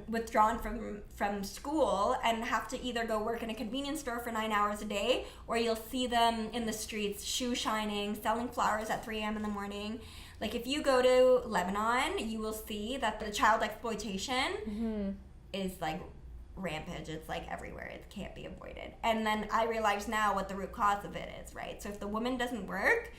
withdrawn from school and have to either go work in a convenience store for 9 hours a day, or you'll see them in the streets, shoe shining, selling flowers at 3 a.m. in the morning. Like, if you go to Lebanon, you will see that the child exploitation is like rampant. It's like everywhere. It can't be avoided. And then I realize now what the root cause of it is, right? So if the woman doesn't work,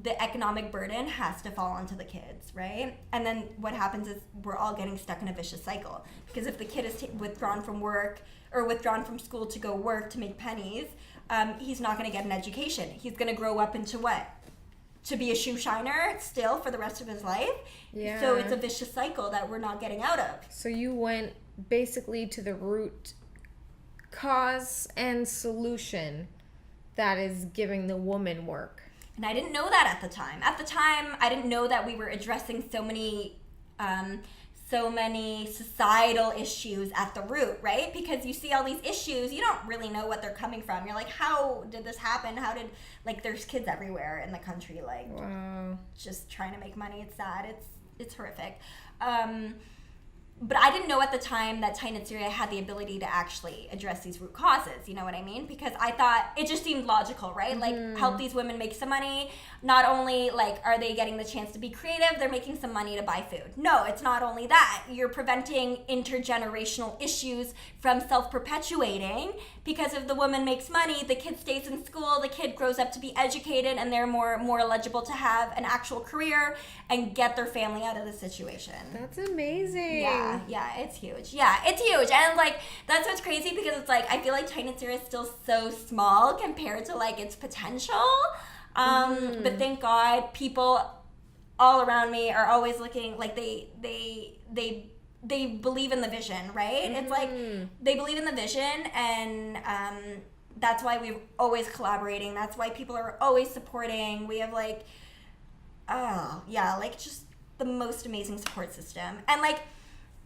the economic burden has to fall onto the kids, right? And then what happens is we're all getting stuck in a vicious cycle, because if the kid is withdrawn from work or withdrawn from school to go work to make pennies, he's not going to get an education. He's going to grow up into what? To be a shoe shiner still for the rest of his life. Yeah. So it's a vicious cycle that we're not getting out of. So you went basically to the root cause and solution that is giving the woman work. And I didn't know that at the time. At the time, I didn't know that we were addressing so many societal issues at the root, right? Because you see all these issues, you don't really know what they're coming from. You're like, how did this happen? How did, like, there's kids everywhere in the country, like, wow, just trying to make money. It's sad. It's horrific. But I didn't know at the time that Tight Knit Syria had the ability to actually address these root causes, you know what I mean? Because I thought it just seemed logical, right? Like, help these women make some money. Not only, like, are they getting the chance to be creative, they're making some money to buy food. No, it's not only that. You're preventing intergenerational issues from self-perpetuating, because if the woman makes money, the kid stays in school, the kid grows up to be educated, and they're more eligible to have an actual career and get their family out of the situation. That's amazing. Yeah, it's huge. Yeah, it's huge. And, like, that's what's crazy, because it's like, I feel like Tight Knit Syria is still so small compared to, like, its potential. But thank God, people all around me are always looking, like, they believe in the vision, right? It's like, they believe in the vision, and that's why we're always collaborating. That's why people are always supporting. We have, like, just the most amazing support system.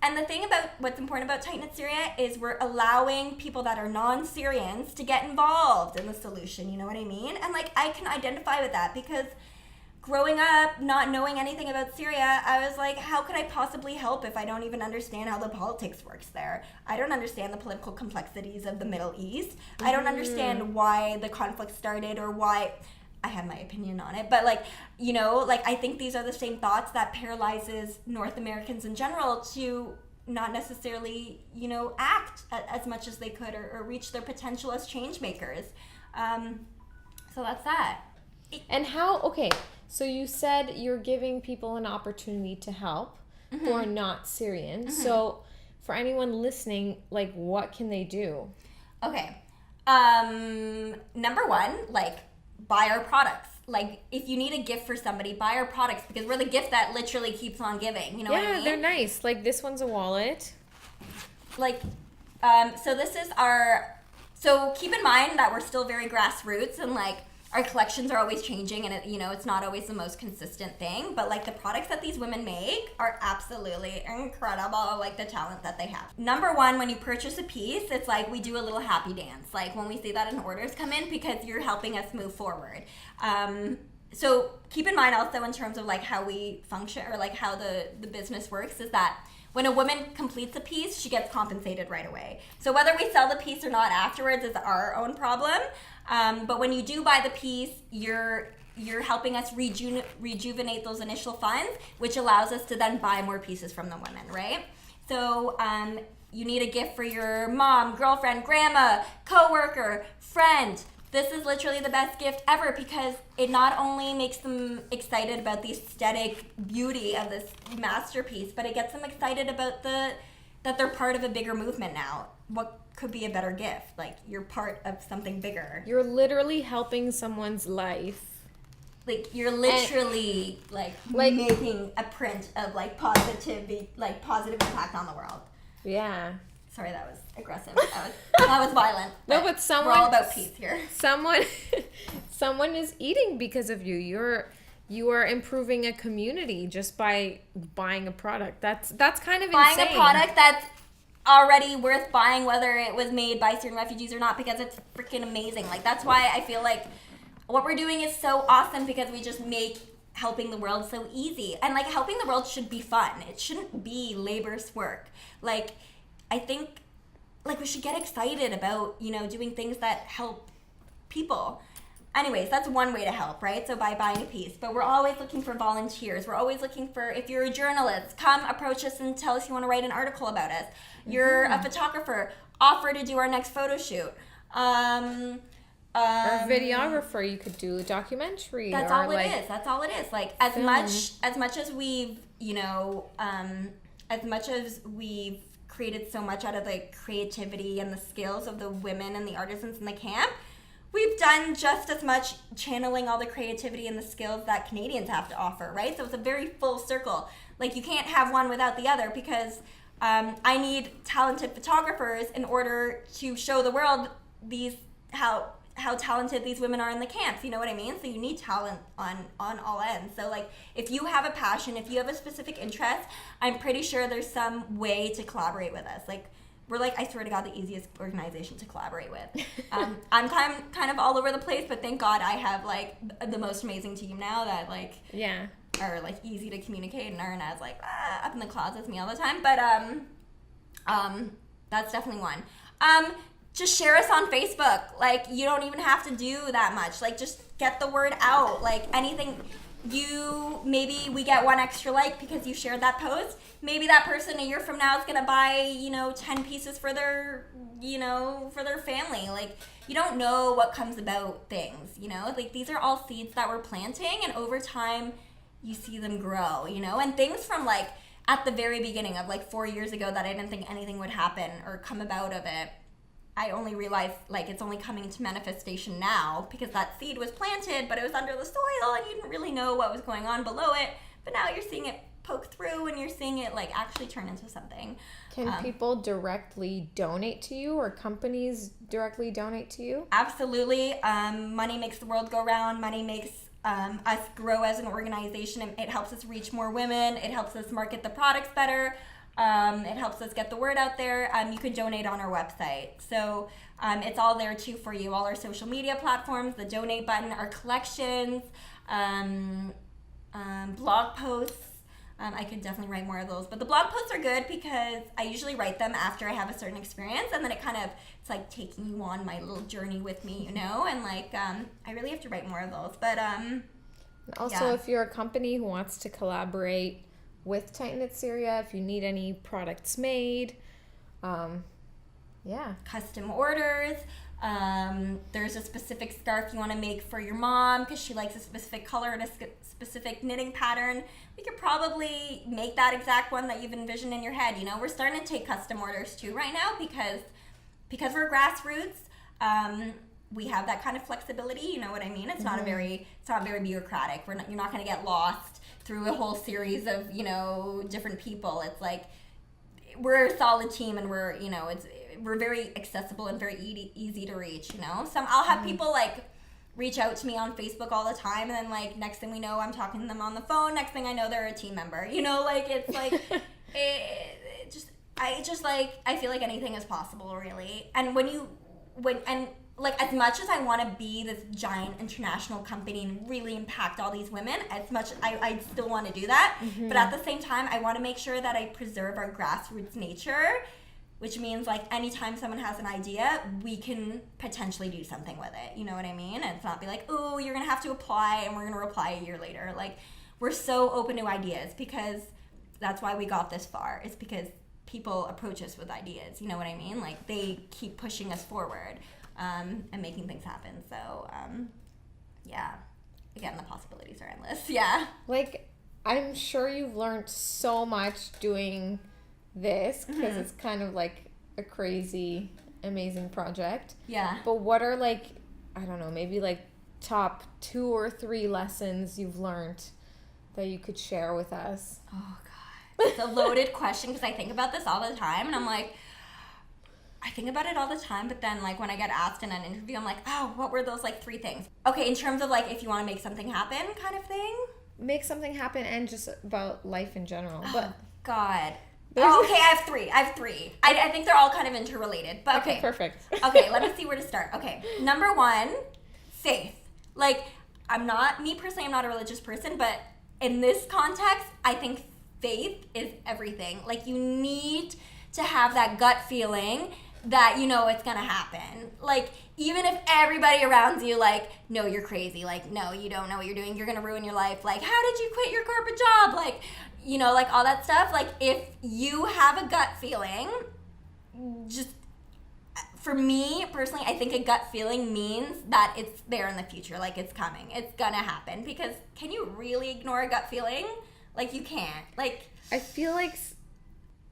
And the thing about what's important about Tight Knit Syria is we're allowing people that are non-Syrians to get involved in the solution, you know what I mean? And, like, I can identify with that, because growing up, not knowing anything about Syria, I was like, how could I possibly help if I don't even understand how the politics works there? I don't understand the political complexities of the Middle East. I don't understand why the conflict started, or why. I have my opinion on it, but, like, you know, like, I think these are the same thoughts that paralyzes North Americans in general to not necessarily, you know, act as much as they could, or reach their potential as change makers. So that's that. And so you said you're giving people an opportunity to help who are not Syrian. So for anyone listening, like, what can they do? Okay. Number one, like, buy our products. Like, if you need a gift for somebody, buy our products, because we're the gift that literally keeps on giving. You know what I mean? Yeah, they're nice. Like, this one's a wallet. Like, so this is so keep in mind that we're still very grassroots, and, like, our collections are always changing, and it's not always the most consistent thing, but like the products that these women make are absolutely incredible, like the talent that they have. Number one, when you purchase a piece, it's like we do a little happy dance, like when we see that an orders come in, because you're helping us move forward. So keep in mind also in terms of like how we function, or like how the business works, is that when a woman completes a piece, she gets compensated right away. So whether we sell the piece or not afterwards is our own problem. But when you do buy the piece, you're helping us rejuvenate those initial funds, which allows us to then buy more pieces from the women, right? So you need a gift for your mom, girlfriend, grandma, coworker, friend. This is literally the best gift ever, because it not only makes them excited about the aesthetic beauty of this masterpiece, but it gets them excited about that they're part of a bigger movement now. What could be a better gift? Like, you're part of something bigger. You're literally helping someone's life. Like, you're literally like making a print of positive impact on the world. Yeah. Sorry, that was aggressive. That was violent. No, but we're all about peace here. Someone is eating because of you. You are improving a community just by buying a product. That's kind of buying insane. A product that's already worth buying, whether it was made by Syrian refugees or not, because it's freaking amazing. Like, that's why I feel like what we're doing is so awesome, because we just make helping the world so easy. And like, helping the world should be fun. It shouldn't be laborious work. Like, I think we should get excited about, doing things that help people. Anyways, that's one way to help, right? So by buying a piece. But we're always looking for volunteers. We're always looking for, if you're a journalist, come approach us and tell us you want to write an article about us. You're a photographer, offer to do our next photo shoot. Or a videographer, you could do a documentary. That's all it is. That's all it is. Like, as much as we've, as much as we've created so much out of the creativity and the skills of the women and the artisans in the camp, we've done just as much channeling all the creativity and the skills that Canadians have to offer, right? So it's a very full circle. Like, you can't have one without the other, because I need talented photographers in order to show the world how talented these women are in the camps, you know what I mean? So you need talent on all ends. So like, if you have a passion, if you have a specific interest, I'm pretty sure there's some way to collaborate with us. Like, we're like, I swear to God, the easiest organization to collaborate with. I'm kind of all over the place, but thank God I have like the most amazing team now that like are like easy to communicate and aren't as like up in the clouds with me all the time. But that's definitely one. Just share us on Facebook. Like, you don't even have to do that much. Like, just get the word out. Like, anything, maybe we get one extra like because you shared that post. Maybe that person a year from now is going to buy, 10 pieces for their family. Like, you don't know what comes about things, Like, these are all seeds that we're planting, and over time, you see them grow, And things from, like, at the very beginning of, like, 4 years ago that I didn't think anything would happen or come about of it, I only realized, like, it's only coming into manifestation now because that seed was planted, but it was under the soil and you didn't really know what was going on below it. But now you're seeing it poke through and you're seeing it, like, actually turn into something. Can people directly donate to you, or companies directly donate to you? Absolutely. Money makes the world go round. Money makes us grow as an organization. It helps us reach more women. It helps us market the products better. It helps us get the word out there. You can donate on our website. So it's all there too for you. All our social media platforms, the donate button, our collections, blog posts. I could definitely write more of those. But the blog posts are good because I usually write them after I have a certain experience. And then it's like taking you on my little journey with me, And like, I really have to write more of those. But also, if you're a company who wants to collaborate with Tight Knit Syria, if you need any products made, custom orders. There's a specific scarf you want to make for your mom because she likes a specific color and a specific knitting pattern. We could probably make that exact one that you've envisioned in your head. We're starting to take custom orders too right now because we're grassroots. We have that kind of flexibility. You know what I mean? It's not very bureaucratic. You're not going to get lost through a whole series of different people. It's like we're a solid team, and we're we're very accessible and very easy to reach. Some I'll have people like reach out to me on Facebook all the time, and then like next thing we know, I'm talking to them on the phone. Next thing I know, they're a team member. You know, like it's like I feel like anything is possible, really. And like as much as I want to be this giant international company and really impact all these women, as much I still want to do that. Mm-hmm. But at the same time, I want to make sure that I preserve our grassroots nature, which means like anytime someone has an idea, we can potentially do something with it. You know what I mean? And it's not be like, oh, you're going to have to apply and we're going to reply a year later. Like, we're so open to ideas because that's why we got this far. It's because people approach us with ideas. You know what I mean? Like, they keep pushing us forward and making things happen. So, yeah. Again, the possibilities are endless. Yeah. Like, I'm sure you've learned so much doing this because it's kind of like a crazy, amazing project. Yeah. But what are like, I don't know, maybe like top 2 or 3 lessons you've learned that you could share with us? Oh, God. It's a loaded question because I think about this all the time and I'm like, I think about it all the time, but then like when I get asked in an interview, I'm like, oh, what were those like 3 things? Okay, in terms of like if you want to make something happen kind of thing? Make something happen and just about life in general. Oh, but God. Oh, okay, I have three. I think they're all kind of interrelated. But okay. Perfect. Okay, let me see where to start. Okay, number 1, faith. Like, me personally, I'm not a religious person, but in this context, I think faith is everything. Like, you need to have that gut feeling that you know it's gonna happen. Like, even if everybody around you, like, no, you're crazy. Like, no, you don't know what you're doing. You're gonna ruin your life. Like, how did you quit your corporate job? Like, you know, like all that stuff. Like, if you have a gut feeling, just for me personally, I think a gut feeling means that it's there in the future. Like, it's coming. It's gonna happen. Because can you really ignore a gut feeling? Like, you can't. Like, I feel like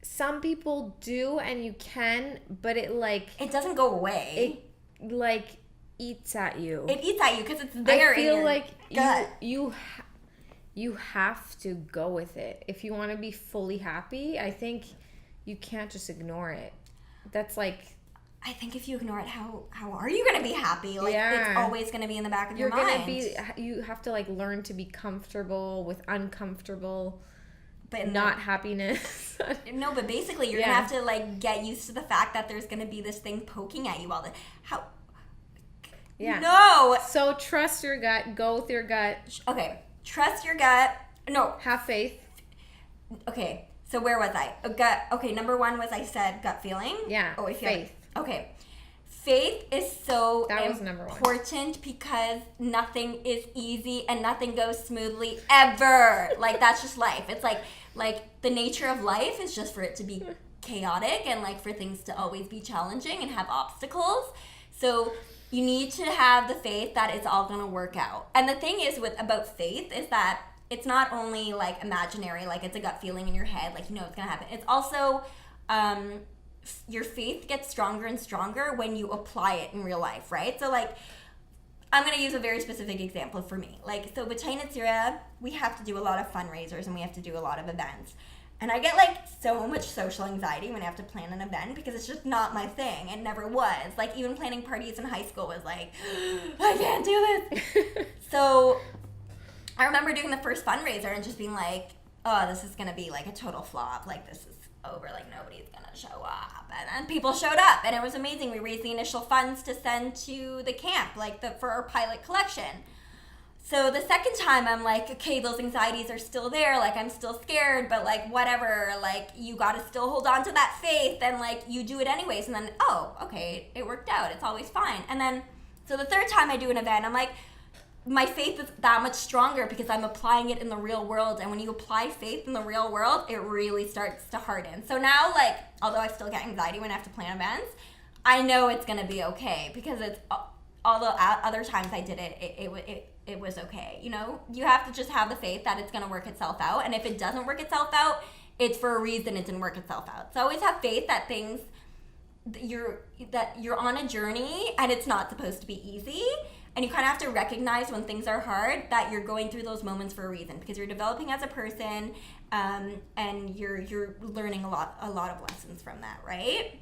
some people do and you can, but it doesn't go away. It like eats at you. It eats at you because it's there. I feel in your like gut. you have to go with it. If you want to be fully happy, I think you can't just ignore it. That's like, I think if you ignore it, how are you going to be happy? Like, it's always going to be in the back of your mind. You have to like learn to be comfortable with uncomfortable, but not happiness. No, but basically you're going to have to like get used to the fact that there's going to be this thing poking at you all the No. So trust your gut. Go with your gut. Okay. Trust your gut. No. Have faith. Okay. So where was I? Gut. Okay. Number 1 was I said gut feeling. Yeah. Oh, faith. Okay. Faith is so important because nothing is easy and nothing goes smoothly ever. Like, that's just life. It's like the nature of life is just for it to be chaotic and like for things to always be challenging and have obstacles. So you need to have the faith that it's all going to work out. And the thing is about faith is that it's not only like imaginary, like it's a gut feeling in your head, like you know it's going to happen. It's also your faith gets stronger and stronger when you apply it in real life, right? So like, I'm going to use a very specific example for me. Like, so with Tight Knit Syria, we have to do a lot of fundraisers and we have to do a lot of events. And I get like so much social anxiety when I have to plan an event because it's just not my thing. It never was. Like, even planning parties in high school was like, I can't do this. So I remember doing the first fundraiser and just being like, oh, this is going to be like a total flop. Like, this is over. Like, nobody's going to show up. And then people showed up and it was amazing. We raised the initial funds to send to the camp, like for our pilot collection. So the second time I'm like, okay, those anxieties are still there. Like, I'm still scared, but like, whatever. Like, you got to still hold on to that faith and like, you do it anyways. And then, oh, okay, it worked out. It's always fine. And then, so the third time I do an event, I'm like, my faith is that much stronger because I'm applying it in the real world. And when you apply faith in the real world, it really starts to harden. So now, like, although I still get anxiety when I have to plan events, I know it's going to be okay because it's, although other times I did it was okay. You know, you have to just have the faith that it's going to work itself out. And if it doesn't work itself out, it's for a reason it didn't work itself out. So always have faith that you're on a journey and it's not supposed to be easy. And you kind of have to recognize when things are hard that you're going through those moments for a reason because you're developing as a person, and you're learning a lot of lessons from that, right?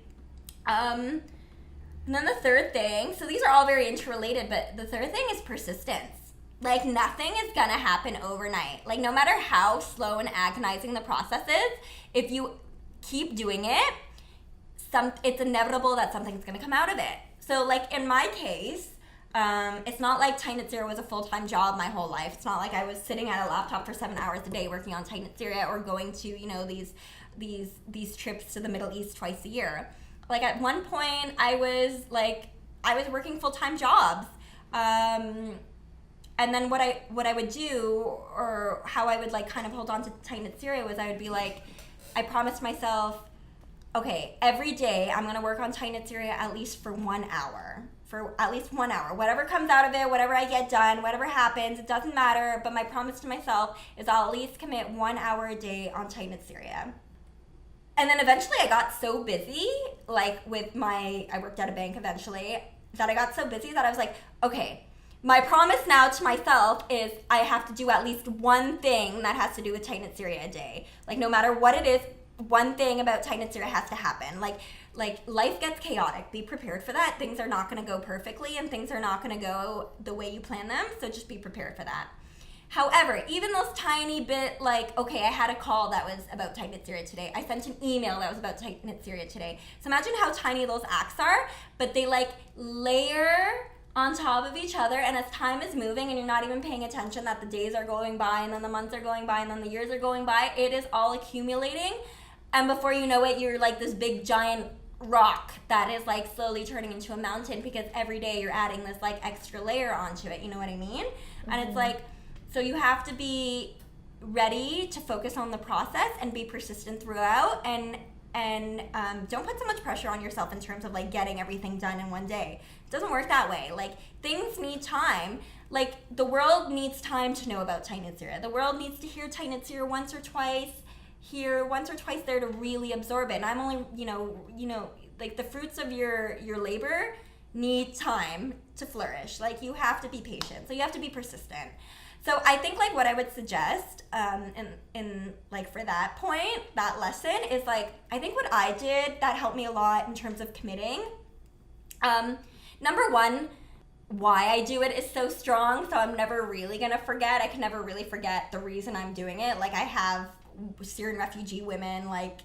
And then the third thing, so these are all very interrelated, but the third thing is persistence. Like, nothing is gonna happen overnight. Like, no matter how slow and agonizing the process is, if you keep doing it, it's inevitable that something's gonna come out of it. So, like, in my case, it's not like Tight Knit Syria was a full-time job my whole life. It's not like I was sitting at a laptop for 7 hours a day working on Tight Knit Syria or going to, you know, these trips to the Middle East twice a year. Like, at one point, I was working full-time jobs. And then what I would do, or how I would, like, kind of hold on to Tight Knit Syria, was I would be like, I promised myself, okay, every day I'm going to work on Tight Knit Syria at least for 1 hour. For at least 1 hour. Whatever comes out of it, whatever I get done, whatever happens, it doesn't matter. But my promise to myself is I'll at least commit 1 hour a day on Tight Knit Syria. And then eventually I got so busy, like, I worked at a bank eventually, that I got so busy that I was like, okay, my promise now to myself is I have to do at least one thing that has to do with Tight Knit Syria a day. Like, no matter what it is, one thing about Tight Knit Syria has to happen. Like life gets chaotic. Be prepared for that. Things are not going to go perfectly, and things are not going to go the way you plan them. So just be prepared for that. However, even those tiny bit, like, okay, I had a call that was about Tight Knit Syria today. I sent an email that was about Tight Knit Syria today. So imagine how tiny those acts are, but they, like, layer on top of each other, and as time is moving and you're not even paying attention that the days are going by and then the months are going by and then the years are going by, it is all accumulating, and before you know it, you're like this big giant rock that is, like, slowly turning into a mountain, because every day you're adding this, like, extra layer onto it, you know what I mean? Mm-hmm. And it's like, so you have to be ready to focus on the process and be persistent throughout, and don't put so much pressure on yourself in terms of, like, getting everything done in one day. It doesn't work that way. Like, things need time. Like, the world needs time to know about Tight Knit Syria. The world needs to hear Tight Knit Syria once or twice there to really absorb it. And I'm only, you know, like, the fruits of your labor need time to flourish. Like, you have to be patient. So you have to be persistent. So I think, like, what I would suggest in like, for that point, that lesson is, like, I think what I did that helped me a lot in terms of committing. Number one, why I do it is so strong, so I'm never really gonna forget. I can never really forget the reason I'm doing it. Like, I have Syrian refugee women, like,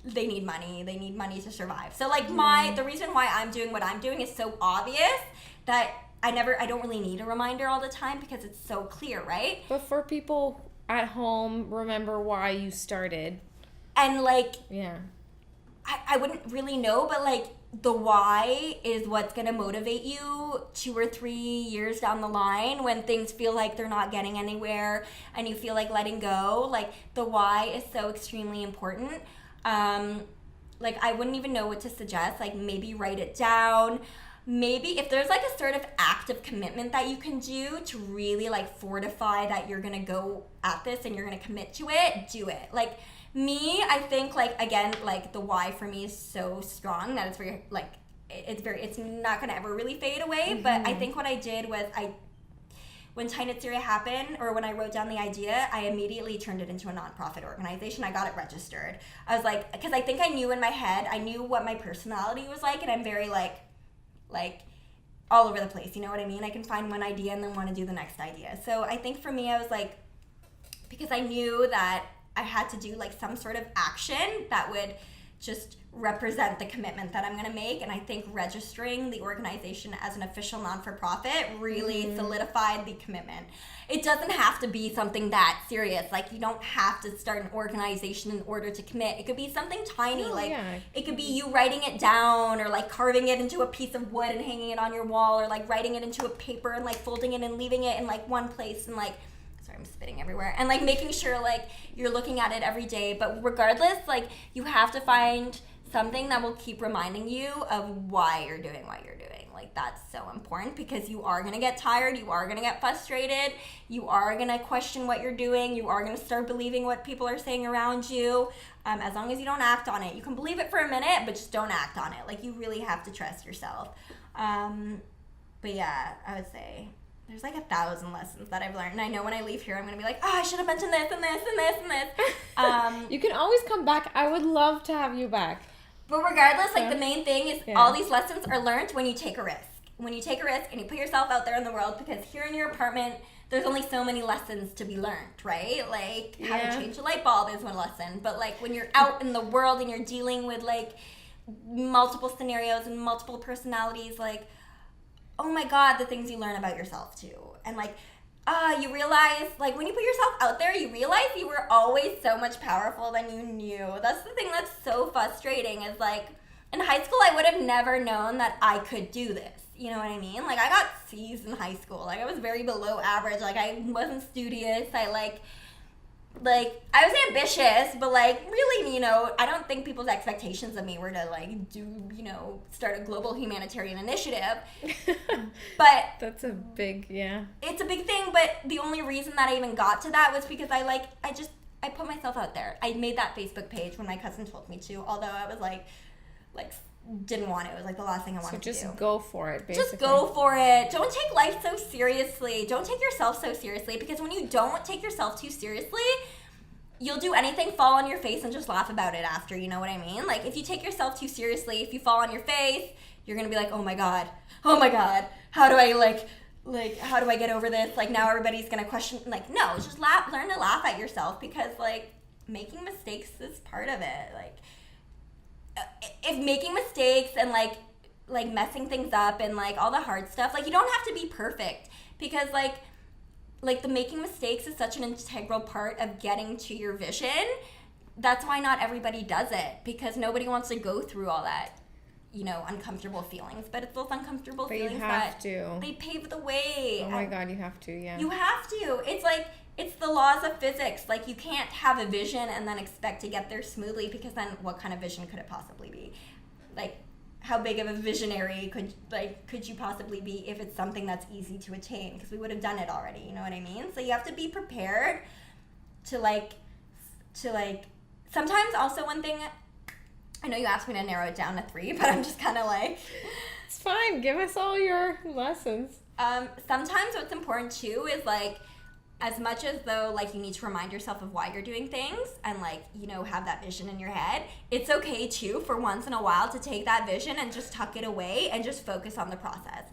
they need money to survive. So, like, the reason why I'm doing what I'm doing is so obvious that I don't really need a reminder all the time, because it's so clear, right? But for people at home, remember why you started. And, like, yeah, I wouldn't really know, but, like, the why is what's going to motivate you 2 or 3 years down the line when things feel like they're not getting anywhere and you feel like letting go. Like, the why is so extremely important. Like, I wouldn't even know what to suggest. Like, maybe write it down. Maybe if there's, like, a sort of act of commitment that you can do to really, like, fortify that you're going to go at this and you're going to commit to it, do it. Like, me, I think, like, again, like, the why for me is so strong that it's very, like, it's not going to ever really fade away. Mm-hmm. But I think what I did was when Tight Knit Syria happened, or when I wrote down the idea, I immediately turned it into a nonprofit organization. I got it registered. I was like, because I think I knew in my head, I knew what my personality was like, and I'm very, like all over the place, you know what I mean? I can find one idea and then want to do the next idea. So I think for me, I was like, because I knew that I had to do, like, some sort of action that would just represent the commitment that I'm going to make. And I think registering the organization as an official non-for-profit really solidified the commitment. It doesn't have to be something that serious. Like, you don't have to start an organization in order to commit. It could be something tiny. It could be you writing it down, or, like, carving it into a piece of wood and hanging it on your wall, or, like, writing it into a paper and, like, folding it and leaving it in, like, one place, and, like, I'm spitting everywhere, and, like, making sure, like, you're looking at it every day. But regardless, like, you have to find something that will keep reminding you of why you're doing what you're doing. Like, that's so important, because you are going to get tired, you are going to get frustrated, you are going to question what you're doing, you are going to start believing what people are saying around you. As long as you don't act on it. You can believe it for a minute, but just don't act on it. Like, you really have to trust yourself. But yeah, I would say there's, like, 1,000 lessons that I've learned. And I know when I leave here, I'm going to be like, I should have mentioned this and this and this and this. You can always come back. I would love to have you back. But regardless, like, the main thing is all these lessons are learned when you take a risk. When you take a risk and you put yourself out there in the world, because here in your apartment, there's only so many lessons to be learned, right? Like, how to change a light bulb is one lesson. But, like, when you're out in the world and you're dealing with, like, multiple scenarios and multiple personalities, like, oh my God, the things you learn about yourself, too. And, like, you realize, like, when you put yourself out there, you realize you were always so much powerful than you knew. That's the thing that's so frustrating is, like, in high school, I would have never known that I could do this. You know what I mean? Like, I got C's in high school. Like, I was very below average. Like, I wasn't studious. I was ambitious, but, like, really, you know, I don't think people's expectations of me were to, like, do, you know, start a global humanitarian initiative. But that's a big, it's a big thing, but the only reason that I even got to that was because I put myself out there. I made that Facebook page when my cousin told me to, although I was, like, didn't want it. It was, like, the last thing I wanted to do. So just go for it, basically. Just go for it. Don't take life so seriously. Don't take yourself so seriously, because when you don't take yourself too seriously, you'll do anything, fall on your face, and just laugh about it after, you know what I mean? Like, if you take yourself too seriously, if you fall on your face, you're going to be like, oh my God, how do I, how do I get over this? Like, now everybody's going to question, like, no, just learn to laugh at yourself, because, like, making mistakes is part of it. Like, if making mistakes and, like messing things up and, like, all the hard stuff, like, you don't have to be perfect, because, like the making mistakes is such an integral part of getting to your vision. That's why not everybody does it, because nobody wants to go through all that, you know, uncomfortable feelings. But it's those uncomfortable feelings that they pave the way. Oh my God, you have to, You have to. It's like, it's the laws of physics. Like, you can't have a vision and then expect to get there smoothly, because then what kind of vision could it possibly be? Like, how big of a visionary could you possibly be if it's something that's easy to attain? Because we would have done it already, you know what I mean? So you have to be prepared to sometimes also one thing, I know you asked me to narrow it down to 3, but I'm just kind of like... It's fine. Give us all your lessons. Sometimes what's important too is, like, as much as though, like, you need to remind yourself of why you're doing things and, like, you know, have that vision in your head, it's okay too for once in a while to take that vision and just tuck it away and just focus on the process.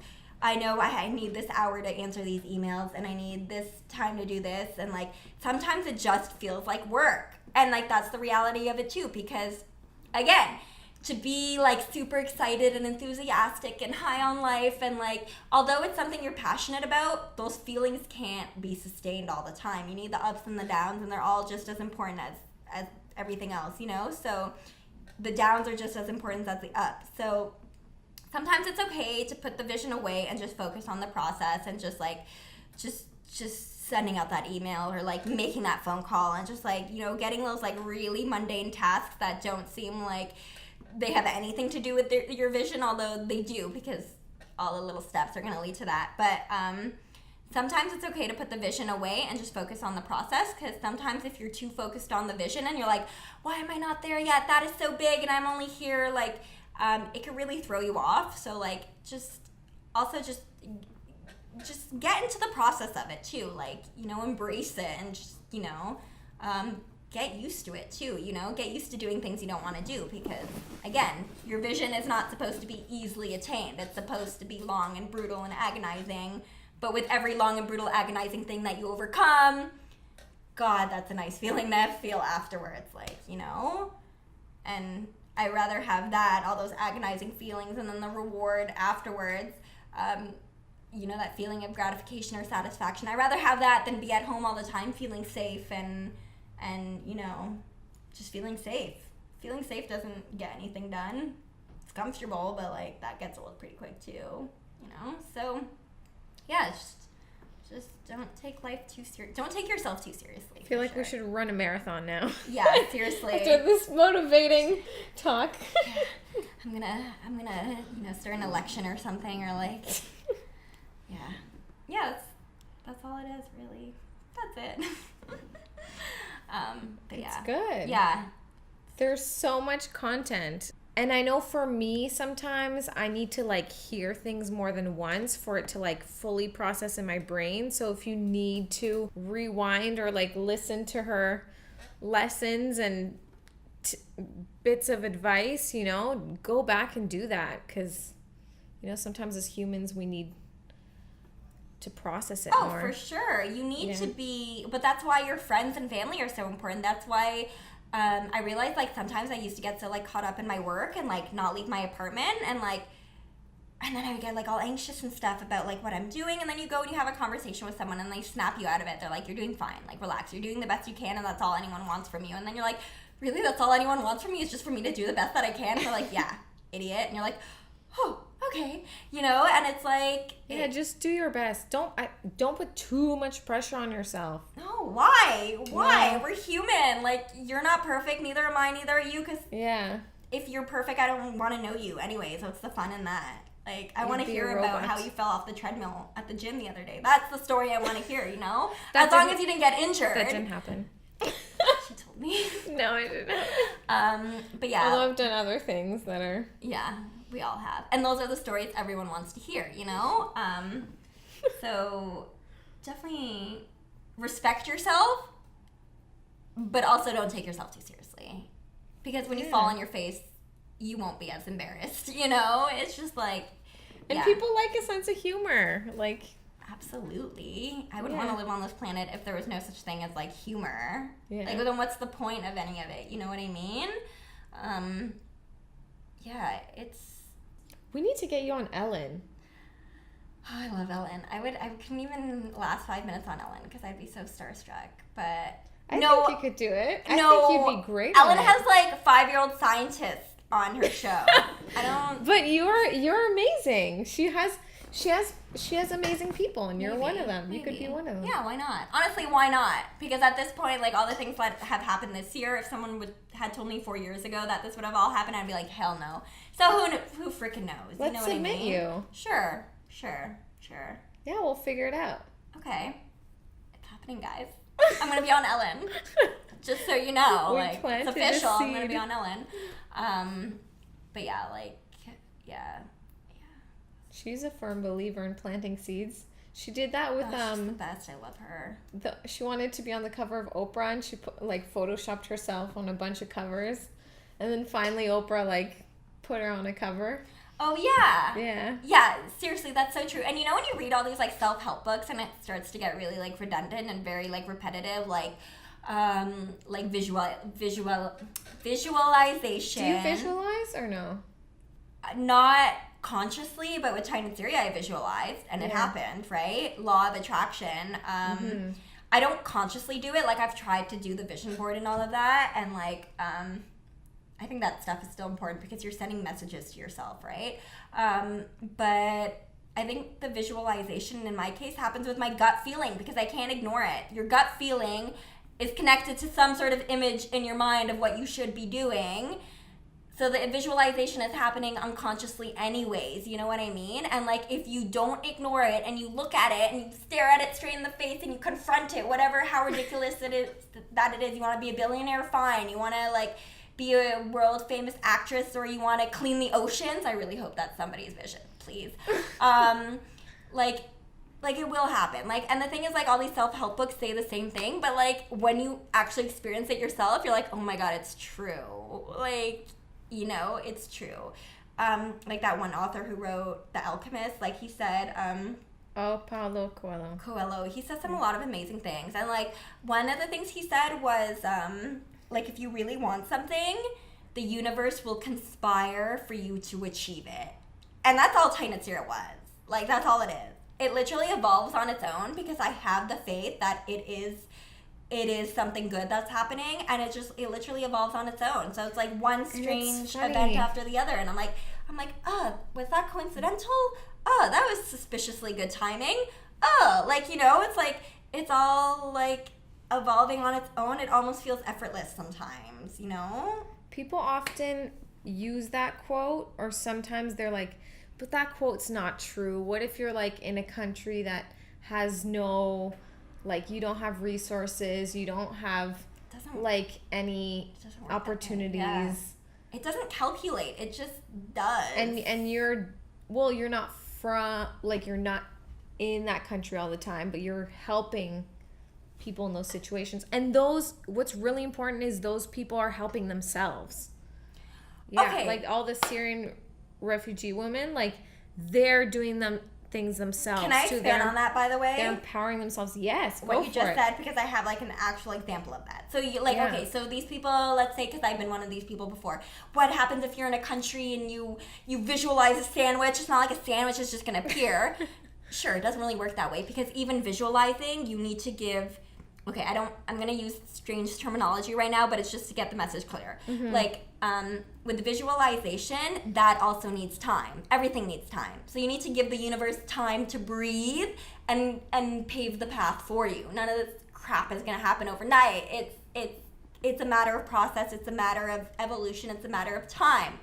I know I need this hour to answer these emails, and I need this time to do this, and, like, sometimes it just feels like work. And, like, that's the reality of it too, because, again, to be, like, super excited and enthusiastic and high on life, and, like, although it's something you're passionate about, those feelings can't be sustained all the time. You need the ups and the downs, and they're all just as important as everything else, you know? So the downs are just as important as the ups. So sometimes it's okay to put the vision away and just focus on the process, and just, like, just sending out that email, or, like, making that phone call, and just, like, you know, getting those, like, really mundane tasks that don't seem like they have anything to do with your vision, although they do, because all the little steps are going to lead to that. But sometimes it's okay to put the vision away and just focus on the process, because sometimes if you're too focused on the vision and you're like, why am I not there yet? That is so big and I'm only here, like, it can really throw you off. So, like, just get into the process of it too. Like, you know, embrace it, and just, you know, get used to it too, you know? Get used to doing things you don't want to do, because, again, your vision is not supposed to be easily attained. It's supposed to be long and brutal and agonizing. But with every long and brutal, agonizing thing that you overcome, God, that's a nice feeling to feel afterwards, like, you know? And I'd rather have that, all those agonizing feelings, and then the reward afterwards, you know, that feeling of gratification or satisfaction. I'd rather have that than be at home all the time feeling safe and you know, just feeling safe. Feeling safe doesn't get anything done. It's comfortable, but, like, that gets old pretty quick too, you know? So, yeah, just don't take life too serious. Don't take yourself too seriously. I feel like we should run a marathon now. Yeah, seriously. After this motivating talk. I'm gonna, you know, start an election or something, or, like, yeah, that's all it is, really. That's it. But yeah. It's good. Yeah. There's so much content. And I know for me, sometimes I need to, like, hear things more than once for it to, like, fully process in my brain. So if you need to rewind or, like, listen to her lessons and bits of advice, you know, go back and do that, because, you know, sometimes as humans we need to process it more. For sure. You need to be, but that's why your friends and family are so important. That's why I realized, like, sometimes I used to get so, like, caught up in my work and, like, not leave my apartment, and, like, and then I would get, like, all anxious and stuff about, like, what I'm doing, and then you go and you have a conversation with someone and they snap you out of it. They're like, you're doing fine, like, relax, you're doing the best you can, and that's all anyone wants from you. And then you're like, really, that's all anyone wants from me is just for me to do the best that I can? And they're like, yeah, idiot. And you're like, oh, okay, you know. And it's like, just do your best. Don't put too much pressure on yourself. No, why? We're human. Like, you're not perfect, neither am I, neither are you, because if you're perfect, I don't want to know you anyway, so what's the fun in that? Like, I want to hear about how you fell off the treadmill at the gym the other day. That's the story I want to hear, you know? As long as you didn't get injured. That didn't happen. She told me. No, I didn't. But yeah. Although I've done other things that are... Yeah, we all have. And those are the stories everyone wants to hear, you know? So definitely respect yourself, but also don't take yourself too seriously. Because when you fall on your face, you won't be as embarrassed, you know? It's just like... And people like a sense of humor. Like... Absolutely. I would want to live on this planet if there was no such thing as, like, humor. Yeah. Like, then what's the point of any of it? You know what I mean? It's... We need to get you on Ellen. Oh, I love Ellen. I couldn't even last 5 minutes on Ellen because I'd be so starstruck. But I think you could do it. I think you'd be great. Ellen has, like, 5-year-old scientists on her show. I don't... But you're amazing. She has amazing people, and you're one of them. You could be one of them. Yeah, why not? Honestly, why not? Because at this point, like, all the things that have happened this year, if someone had told me 4 years ago that this would have all happened, I'd be like, hell no. So who freaking knows? Let's you know what submit I mean? you. Sure. Yeah, we'll figure it out. Okay. It's happening, guys. I'm going to be on Ellen. Just so you know. Like, it's official. I'm going to be on Ellen. But yeah, like, yeah. She's a firm believer in planting seeds. She did that with she's the best. I love her. She wanted to be on the cover of Oprah, and she photoshopped herself on a bunch of covers, and then finally Oprah put her on a cover. Oh yeah. Yeah, seriously, that's so true. And you know when you read all these self-help books and it starts to get really redundant and very repetitive, visualization. Do you visualize or no? Not consciously, but with Tight Knit Syria I visualized, and it happened, right? Law of attraction. I don't consciously do it. I've tried to do the vision board and all of that, and I think that stuff is still important because you're sending messages to yourself, right? But I think the visualization in my case happens with my gut feeling because I can't ignore it. Your gut feeling is connected to some sort of image in your mind of what you should be doing. So the visualization is happening unconsciously anyways, you know what I mean? And if you don't ignore it and you look at it and you stare at it straight in the face and you confront it, how ridiculous it is that it is. You want to be a billionaire? Fine. You want to be a world famous actress, or you want to clean the oceans? I really hope that's somebody's vision, please. It will happen. And the thing is, all these self-help books say the same thing, but when you actually experience it yourself, you're like, oh my god, it's true. It's true. That one author who wrote The Alchemist, he said, Paulo Coelho. He said a lot of amazing things. And one of the things he said was, if you really want something, the universe will conspire for you to achieve it. And that's all Tight Knit Syria was. That's all it is. It literally evolves on its own because I have the faith that it is something good that's happening, and it literally evolves on its own. So it's one strange event after the other, and I'm like, was that coincidental? That was suspiciously good timing. It's all evolving on its own. It almost feels effortless sometimes, you know? People often use that quote, or sometimes they're like, but that quote's not true. What if you're in a country that has no, you don't have resources, you don't have any opportunities. Yeah. It doesn't calculate. It just does. And you're not from, you're not in that country all the time, but you're helping people in those situations. And what's really important is those people are helping themselves. Yeah, okay. like all the Syrian refugee women, like they're doing things themselves. Can I expand on that, by the way? They're empowering themselves. Yes, go what you for just it. said, because I have like an actual example of that. So you like, okay, so these people, let's say, because I've been one of these people before. What happens if you're in a country and you visualize a sandwich? It's not like a sandwich is just gonna appear. Sure, it doesn't really work that way, because even visualizing, you need to give. Okay, I'm gonna use strange terminology right now, but it's just to get the message clear. Mm-hmm. Like, with the visualization, that also needs time. Everything needs time. So you need to give the universe time to breathe and pave the path for you. None of this crap is gonna happen overnight. It's a matter of process. It's a matter of evolution. It's a matter of time.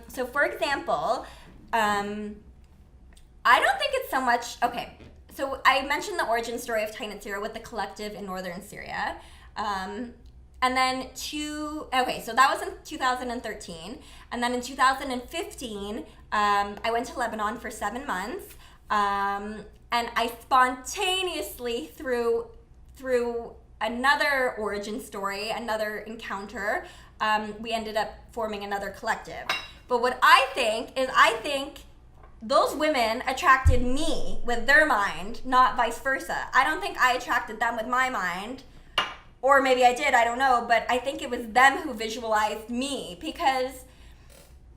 So for example, I don't think it's so much, okay. So I mentioned the origin story of Tight Knit Syria with the collective in northern Syria. And then so that was in 2013. And then in 2015, I went to Lebanon for 7 months. And I spontaneously, through another origin story, another encounter, we ended up forming another collective. But what I think those women attracted me with their mind, not vice versa. I don't think I attracted them with my mind. Or maybe I did, I don't know. But I think it was them who visualized me, because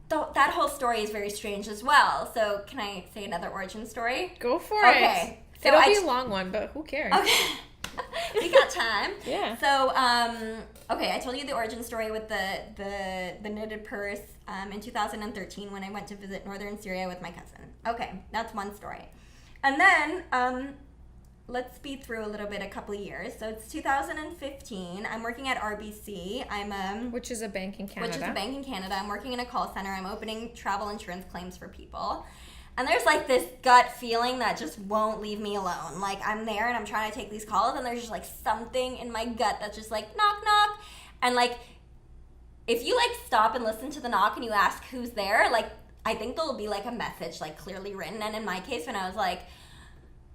that whole story is very strange as well. So can I say another origin story? Go for it. Okay. So it'll be a long one, but who cares? Okay. We got time. Yeah. So, okay, I told you the origin story with the knitted purse in 2013 when I went to visit northern Syria with my cousin. Okay, that's one story. And then, let's speed through a little bit, a couple of years. So it's 2015. I'm working at RBC. Which is a bank in Canada. I'm working in a call center. I'm opening travel insurance claims for people. And there's like this gut feeling that just won't leave me alone. Like I'm there and I'm trying to take these calls, and there's just like something in my gut that's just like knock knock. And like if you like stop and listen to the knock and you ask who's there, like I think there'll be like a message like clearly written. And in my case, when I was like,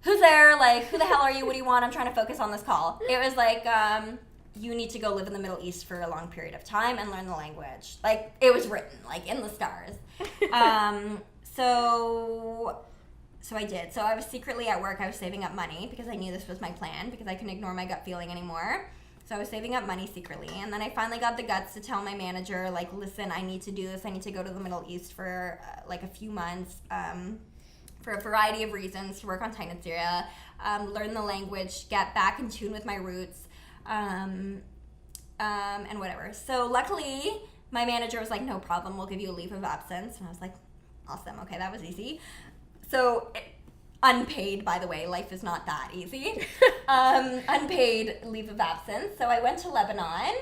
who's there? Like, who the hell are you? What do you want? I'm trying to focus on this call. It was like, you need to go live in the Middle East for a long period of time and learn the language. Like, it was written, like, in the stars. So I did. So I was secretly at work. I was saving up money because I knew this was my plan, because I couldn't ignore my gut feeling anymore. So I was saving up money secretly. And then I finally got the guts to tell my manager, like, listen, I need to do this. I need to go to the Middle East for, like, a few months. For a variety of reasons, to work on Tight Knit Syria, learn the language, get back in tune with my roots, and whatever. So luckily, my manager was like, no problem, we'll give you a leave of absence. And I was like, awesome, okay, that was easy. So, unpaid, by the way, life is not that easy. Unpaid leave of absence. So I went to Lebanon.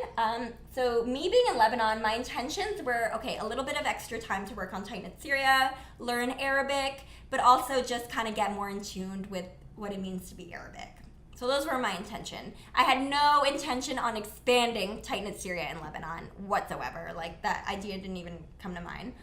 So me being in Lebanon, my intentions were, okay, a little bit of extra time to work on Tight Knit Syria, learn Arabic, but also just kind of get more in tune with what it means to be Arabic. So those were my intention. I had no intention on expanding Tight Knit Syria in Lebanon whatsoever. Like, that idea didn't even come to mind.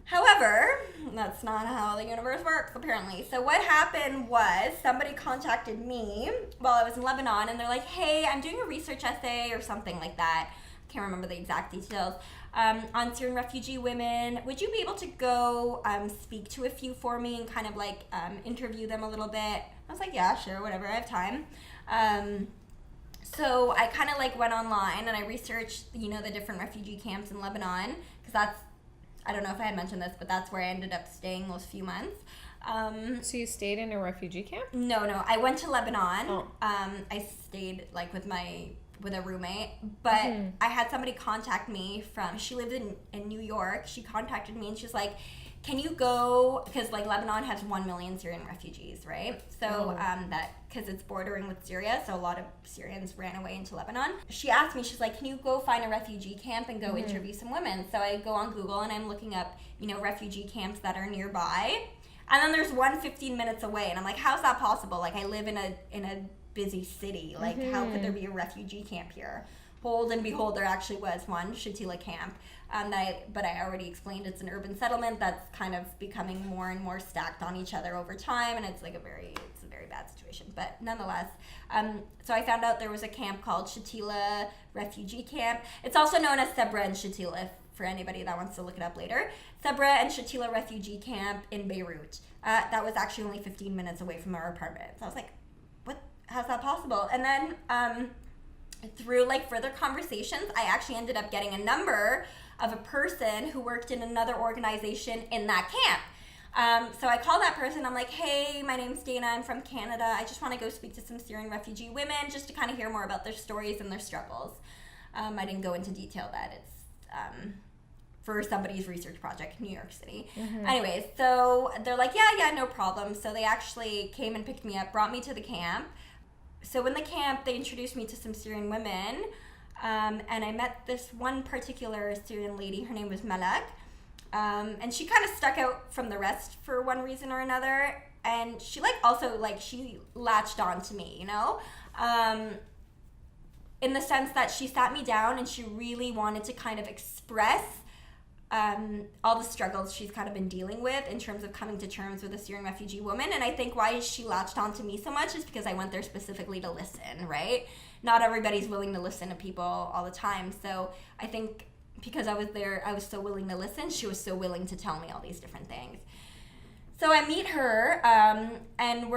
However, that's not how the universe works, apparently. So what happened was somebody contacted me while I was in Lebanon, and they're like, hey, I'm doing a research essay or something like that. I can't remember the exact details. On Syrian refugee women. Would you be able to go speak to a few for me and kind of like interview them a little bit? I was like, yeah, sure, whatever, I have time. So I kind of like went online and I researched, the different refugee camps in Lebanon, because that's, I don't know if I had mentioned this, but that's where I ended up staying those few months. So you stayed in a refugee camp? No, I went to Lebanon. Oh. I stayed like with a roommate, but I had somebody contact me she lived in New York. She contacted me and she's like, can you go, because like Lebanon has 1 million Syrian refugees, right? So because it's bordering with Syria, so a lot of Syrians ran away into Lebanon. She asked me, she's like, can you go find a refugee camp and go interview some women? So I go on Google and I'm looking up, refugee camps that are nearby. And then there's one 15 minutes away, and I'm like, how's that possible? Like, I live in a busy city. Like, how could there be a refugee camp here? behold and behold, there actually was one, Shatila Camp. But I already explained it's an urban settlement that's kind of becoming more and more stacked on each other over time, and it's a very bad situation. But nonetheless, so I found out there was a camp called Shatila Refugee Camp. It's also known as Sabra and Shatila, for anybody that wants to look it up later. Sabra and Shatila Refugee Camp in Beirut. That was actually only 15 minutes away from our apartment. So I was like, what? How's that possible? And then through like further conversations, I actually ended up getting a number of a person who worked in another organization in that camp. So I called that person. I'm like, hey, my name's Dana. I'm from Canada. I just want to go speak to some Syrian refugee women just to kind of hear more about their stories and their struggles. I didn't go into detail that it's for somebody's research project in New York City. Mm-hmm. Anyways, so they're like, yeah, no problem. So they actually came and picked me up, brought me to the camp. So in the camp, they introduced me to some Syrian women. And I met this one particular Syrian lady. Her name was Malak. And she kind of stuck out from the rest for one reason or another. And she she latched on to me, you know? In the sense that she sat me down and she really wanted to kind of express all the struggles she's kind of been dealing with in terms of coming to terms with a Syrian refugee woman. And I think why she latched onto me so much is because I went there specifically to listen, right? Not everybody's willing to listen to people all the time. So I think because I was there, I was so willing to listen. She was so willing to tell me all these different things. So I meet her, and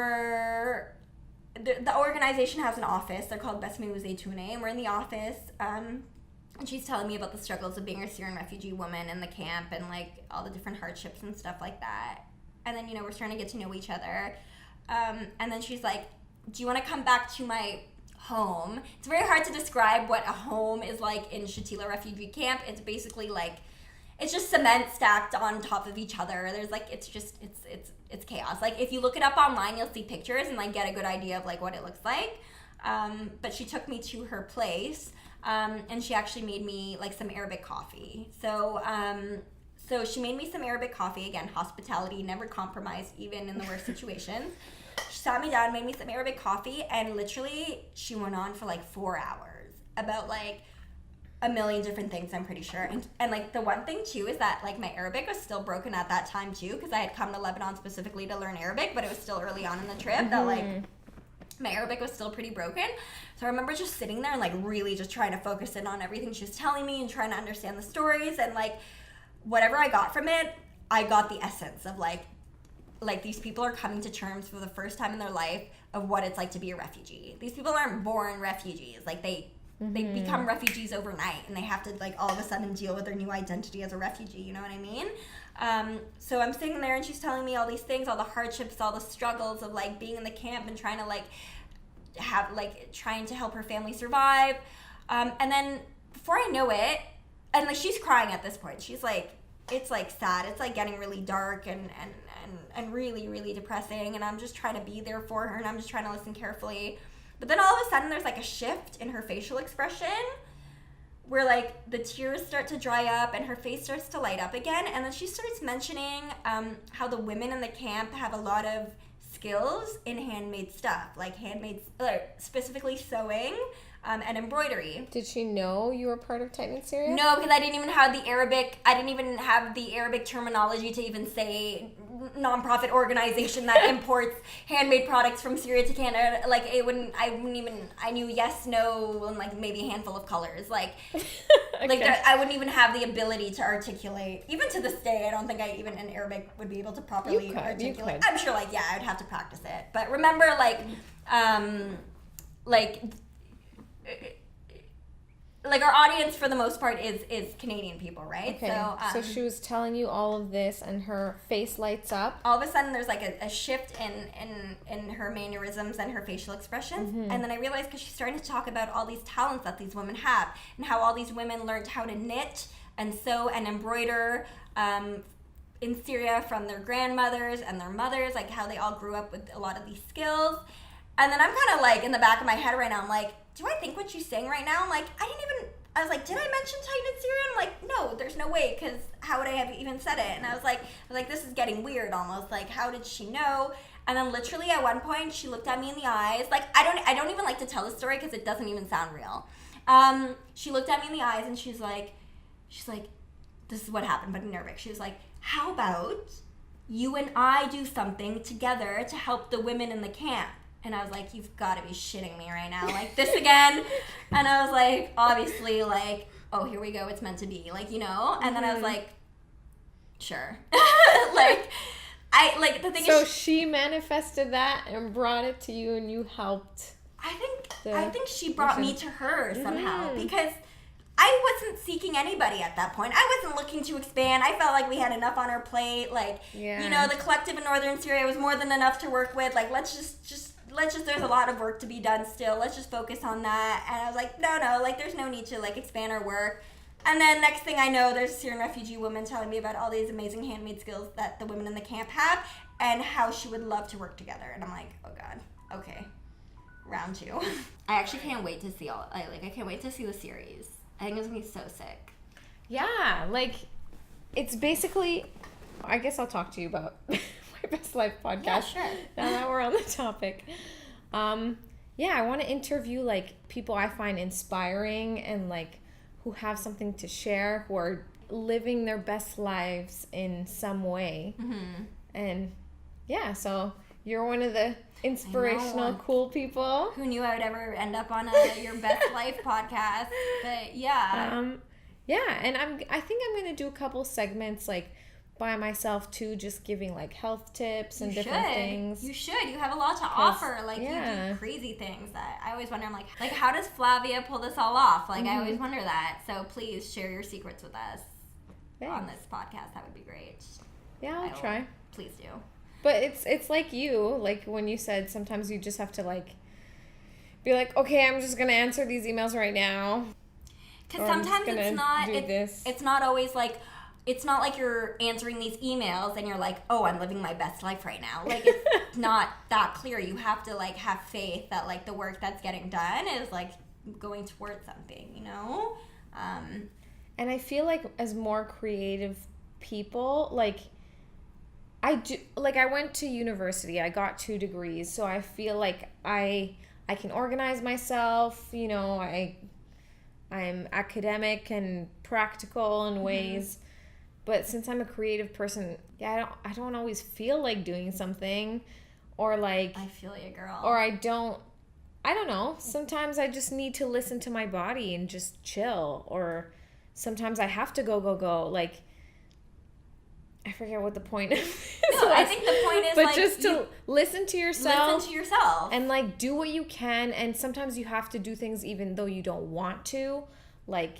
the organization has an office. They're called Besme Zaytoune, and we're in the office. And she's telling me about the struggles of being a Syrian refugee woman in the camp and like all the different hardships and stuff like that. And then, we're starting to get to know each other. And then she's like, do you want to come back to my home? It's very hard to describe what a home is like in Shatila refugee camp. It's basically like, it's just cement stacked on top of each other. There's like, it's chaos. Like if you look it up online, you'll see pictures and like get a good idea of like what it looks like. But she took me to her place. And she actually made me like some Arabic coffee. So she made me some Arabic coffee. Again, hospitality, never compromised, even in the worst situations. She sat me down, made me some Arabic coffee, and literally she went on for like 4 hours about like a million different things, I'm pretty sure. And like the one thing too is that like my Arabic was still broken at that time too, because I had come to Lebanon specifically to learn Arabic, but it was still early on in the trip that like my Arabic was still pretty broken. So I remember just sitting there and like really just trying to focus in on everything she was telling me and trying to understand the stories, and like whatever I got from it, I got the essence of like these people are coming to terms for the first time in their life of what it's like to be a refugee. These people aren't born refugees. Like they become refugees overnight, and they have to like all of a sudden deal with their new identity as a refugee, you know what I mean? So I'm sitting there and she's telling me all these things, all the hardships, all the struggles of like being in the camp and trying to like trying to help her family survive. And then before I know it, and like she's crying at this point. She's like, it's like sad. It's like getting really dark and really, really depressing. And I'm just trying to be there for her, and I'm just trying to listen carefully. But then all of a sudden there's like a shift in her facial expression where like the tears start to dry up and her face starts to light up again. And then she starts mentioning how the women in the camp have a lot of skills in handmade stuff, like specifically sewing and embroidery. Did she know you were part of Tight Knit Syria? No, because I didn't even have the Arabic terminology to even say nonprofit organization that imports handmade products from Syria to Canada. Like I knew yes, no, and like maybe a handful of colors. Like, okay. I wouldn't even have the ability to articulate. Even to this day, I don't think I even in Arabic would be able to properly articulate. I'm sure like, yeah, I'd have to practice it. But remember like our audience for the most part is Canadian people, right? Okay. So she was telling you all of this and her face lights up. All of a sudden there's like a shift in her mannerisms and her facial expressions. Mm-hmm. And then I realized because she's starting to talk about all these talents that these women have and how all these women learned how to knit and sew and embroider in Syria from their grandmothers and their mothers, like how they all grew up with a lot of these skills. And then I'm kind of like in the back of my head right now, I'm like, do I think what she's saying right now? I'm like, I was like, did I mention Tight Knit Syria? I'm like, no, there's no way, because how would I have even said it? And I was like, this is getting weird almost. Like, how did she know? And then literally at one point, she looked at me in the eyes. Like, I don't even like to tell the story because it doesn't even sound real. She looked at me in the eyes and she's like, this is what happened, but in Arabic. She was like, how about you and I do something together to help the women in the camp? And I was like, you've got to be shitting me right now. Like, this again? And I was like, obviously, like, oh, here we go. It's meant to be. Like, you know? And then I was like, sure. The thing is... So she manifested that and brought it to you and you helped. I think she brought me to her somehow because I wasn't seeking anybody at that point. I wasn't looking to expand. I felt like we had enough on our plate. Like, you know, the collective in Northern Syria was more than enough to work with. Like, let's just there's a lot of work to be done still. Let's just focus on that. And I was like, no, like, there's no need to, like, expand our work. And then next thing I know, there's a Syrian refugee woman telling me about all these amazing handmade skills that the women in the camp have and how she would love to work together. And I'm like, oh, God, okay, round 2. I actually can't wait to see I can't wait to see the series. I think it's going to be so sick. Yeah, like, it's basically, I guess I'll talk to you about my Best Life podcast. Yeah, sure. Now that we're on the topic. I want to interview, like, people I find inspiring and, like, who have something to share, who are living their best lives in some way. Mm-hmm. And, so you're one of the inspirational, cool people. Who knew I would ever end up on your Best Life podcast? But, yeah. And I think I'm going to do a couple segments, like, by myself too, just giving like health tips and different things. You should. You have a lot to offer. Like you do crazy things that I always wonder. I'm like how does Flavia pull this all off? Like I always wonder that. So please share your secrets with us on this podcast. That would be great. Yeah, I'll try. Please do. But it's like you, like when you said sometimes you just have to like be like, okay, I'm just gonna answer these emails right now. Because sometimes it's not always like. It's not like you're answering these emails and you're like, oh, I'm living my best life right now. Like, it's not that clear. You have to, like, have faith that, like, the work that's getting done is, like, going towards something, you know? And I feel like as more creative people, like, I went to university. I got 2 degrees. So I feel like I can organize myself. You know, I'm academic and practical in ways. But since I'm a creative person, I don't always feel like doing something, or like I feel you, girl. Or I don't know. Sometimes I just need to listen to my body and just chill, or sometimes I have to go. Like I forget what the point is. No, I think the point is but like just to listen to yourself. Listen to yourself. And like do what you can, and sometimes you have to do things even though you don't want to. Like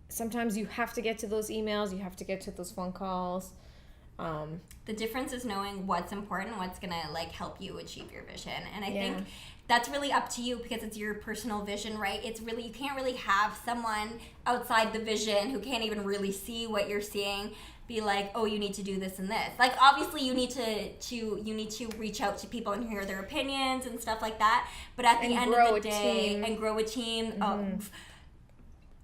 sometimes you have to get to those emails, you have to get to those phone calls. The difference is knowing what's important, what's going to like help you achieve your vision. And I think that's really up to you because it's your personal vision, right? It's really, you can't really have someone outside the vision who can't even really see what you're seeing be like, oh, you need to do this and this. Like obviously you need to reach out to people and hear their opinions and stuff like that. But at the end of the day, and grow a team.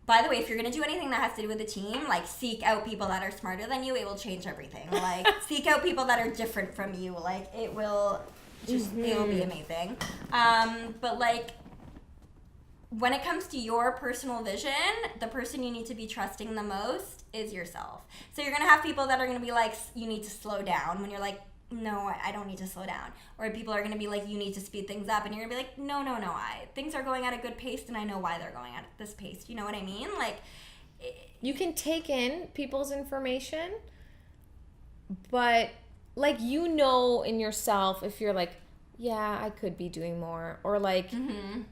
By the way, if you're going to do anything that has to do with a team, like, seek out people that are smarter than you. It will change everything. Like, seek out people that are different from you. Like, it will just, it will be amazing. But, like, when it comes to your personal vision, the person you need to be trusting the most is yourself. So you're going to have people that are going to be like, you need to slow down. When you're like, no, I don't need to slow down. Or people are going to be like, you need to speed things up. And you're going to be like, no, things are going at a good pace and I know why they're going at this pace. You know what I mean? Like, you can take in people's information, but like, you know, in yourself, if you're like, yeah, I could be doing more, or like,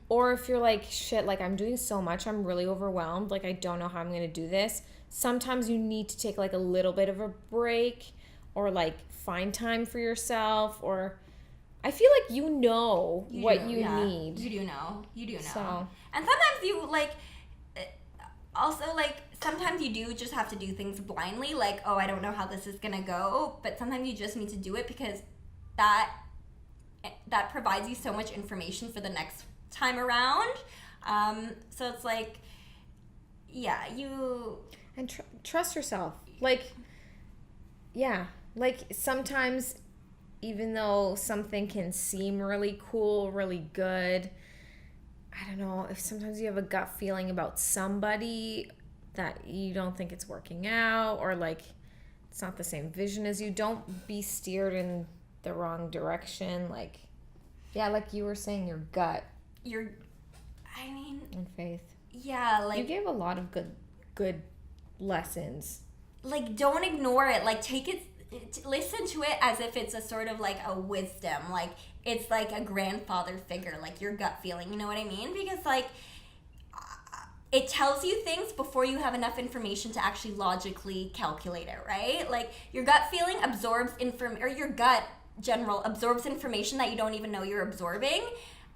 or if you're like, shit, like I'm doing so much, I'm really overwhelmed. Like, I don't know how I'm going to do this. Sometimes you need to take like a little bit of a break, or like find time for yourself, or I feel like you know what you need. You do know. So. And sometimes you like, also like, sometimes you do just have to do things blindly, like, oh, I don't know how this is gonna go, but sometimes you just need to do it because that provides you so much information for the next time around. So it's like, yeah, you... And trust yourself. Like, yeah. Like, sometimes, even though something can seem really cool, really good, I don't know, if sometimes you have a gut feeling about somebody that you don't think it's working out, or like it's not the same vision as you, don't be steered in the wrong direction. Like, yeah, like you were saying, your gut and faith. Yeah, like you gave a lot of good lessons. Like, don't ignore it. Like, take it, listen to it as if it's a sort of like a wisdom. Like, it's like a grandfather figure, like your gut feeling. You know what I mean? Because like, it tells you things before you have enough information to actually logically calculate it, right? Like, your gut feeling absorbs your gut general absorbs information that you don't even know you're absorbing,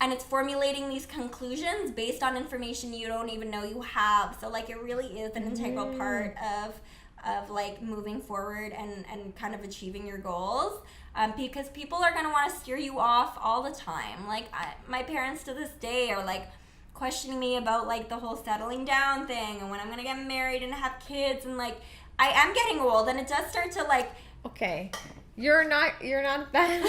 and it's formulating these conclusions based on information you don't even know you have. So like, it really is an integral part of like moving forward and kind of achieving your goals, because people are going to want to steer you off all the time. Like, my parents to this day are like questioning me about like the whole settling down thing and when I'm going to get married and have kids, and like, I am getting old, and it does start to like, okay, you're not bad.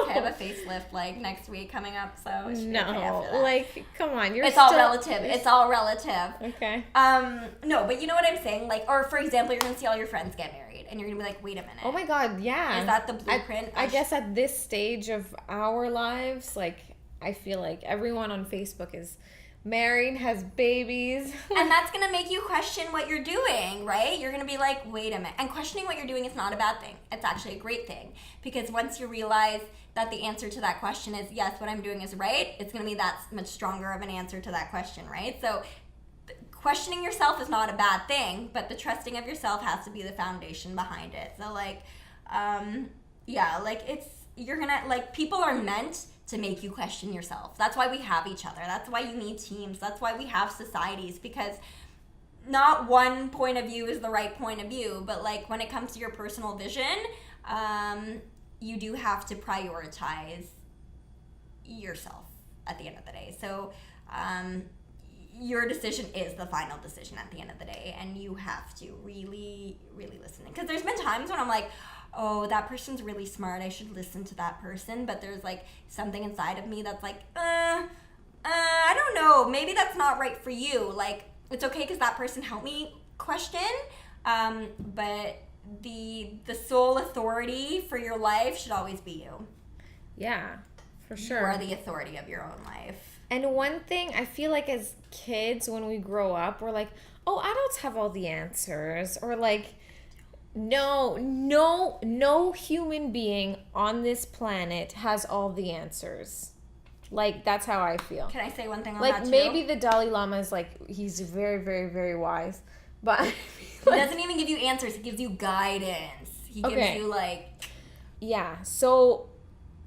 I have a facelift like next week coming up, so it should be okay after that. Like, come on, it's all relative. It's all relative. Okay. No, but you know what I'm saying? Like, or for example, you're gonna see all your friends get married, and you're gonna be like, wait a minute. Oh my God, yeah. Is that the blueprint? I guess at this stage of our lives, like, I feel like everyone on Facebook is married, has babies. And that's going to make you question what you're doing, right? You're going to be like, wait a minute. And questioning what you're doing is not a bad thing. It's actually a great thing. Because once you realize that the answer to that question is, yes, what I'm doing is right, it's going to be that much stronger of an answer to that question, right? So questioning yourself is not a bad thing, but the trusting of yourself has to be the foundation behind it. So like, yeah, like you're going to, like, people are meant to make you question yourself. That's why we have each other. That's why you need teams. That's why we have societies, because not one point of view is the right point of view, but like, when it comes to your personal vision, you do have to prioritize yourself at the end of the day. So your decision is the final decision at the end of the day, and you have to really, really listen. Because there's been times when I'm like, oh, that person's really smart, I should listen to that person, but there's like something inside of me that's like, I don't know, maybe that's not right for you. Like, it's okay because that person helped me question, but the sole authority for your life should always be you. Yeah, for sure. You are the authority of your own life. And one thing I feel like as kids, when we grow up, we're like, oh, adults have all the answers, or like, no human being on this planet has all the answers. Like, that's how I feel. Can I say one thing on like, that too? Maybe the Dalai Lama is like, he's very, very, very wise, but he doesn't even give you answers. He gives you guidance. He gives you like, yeah. So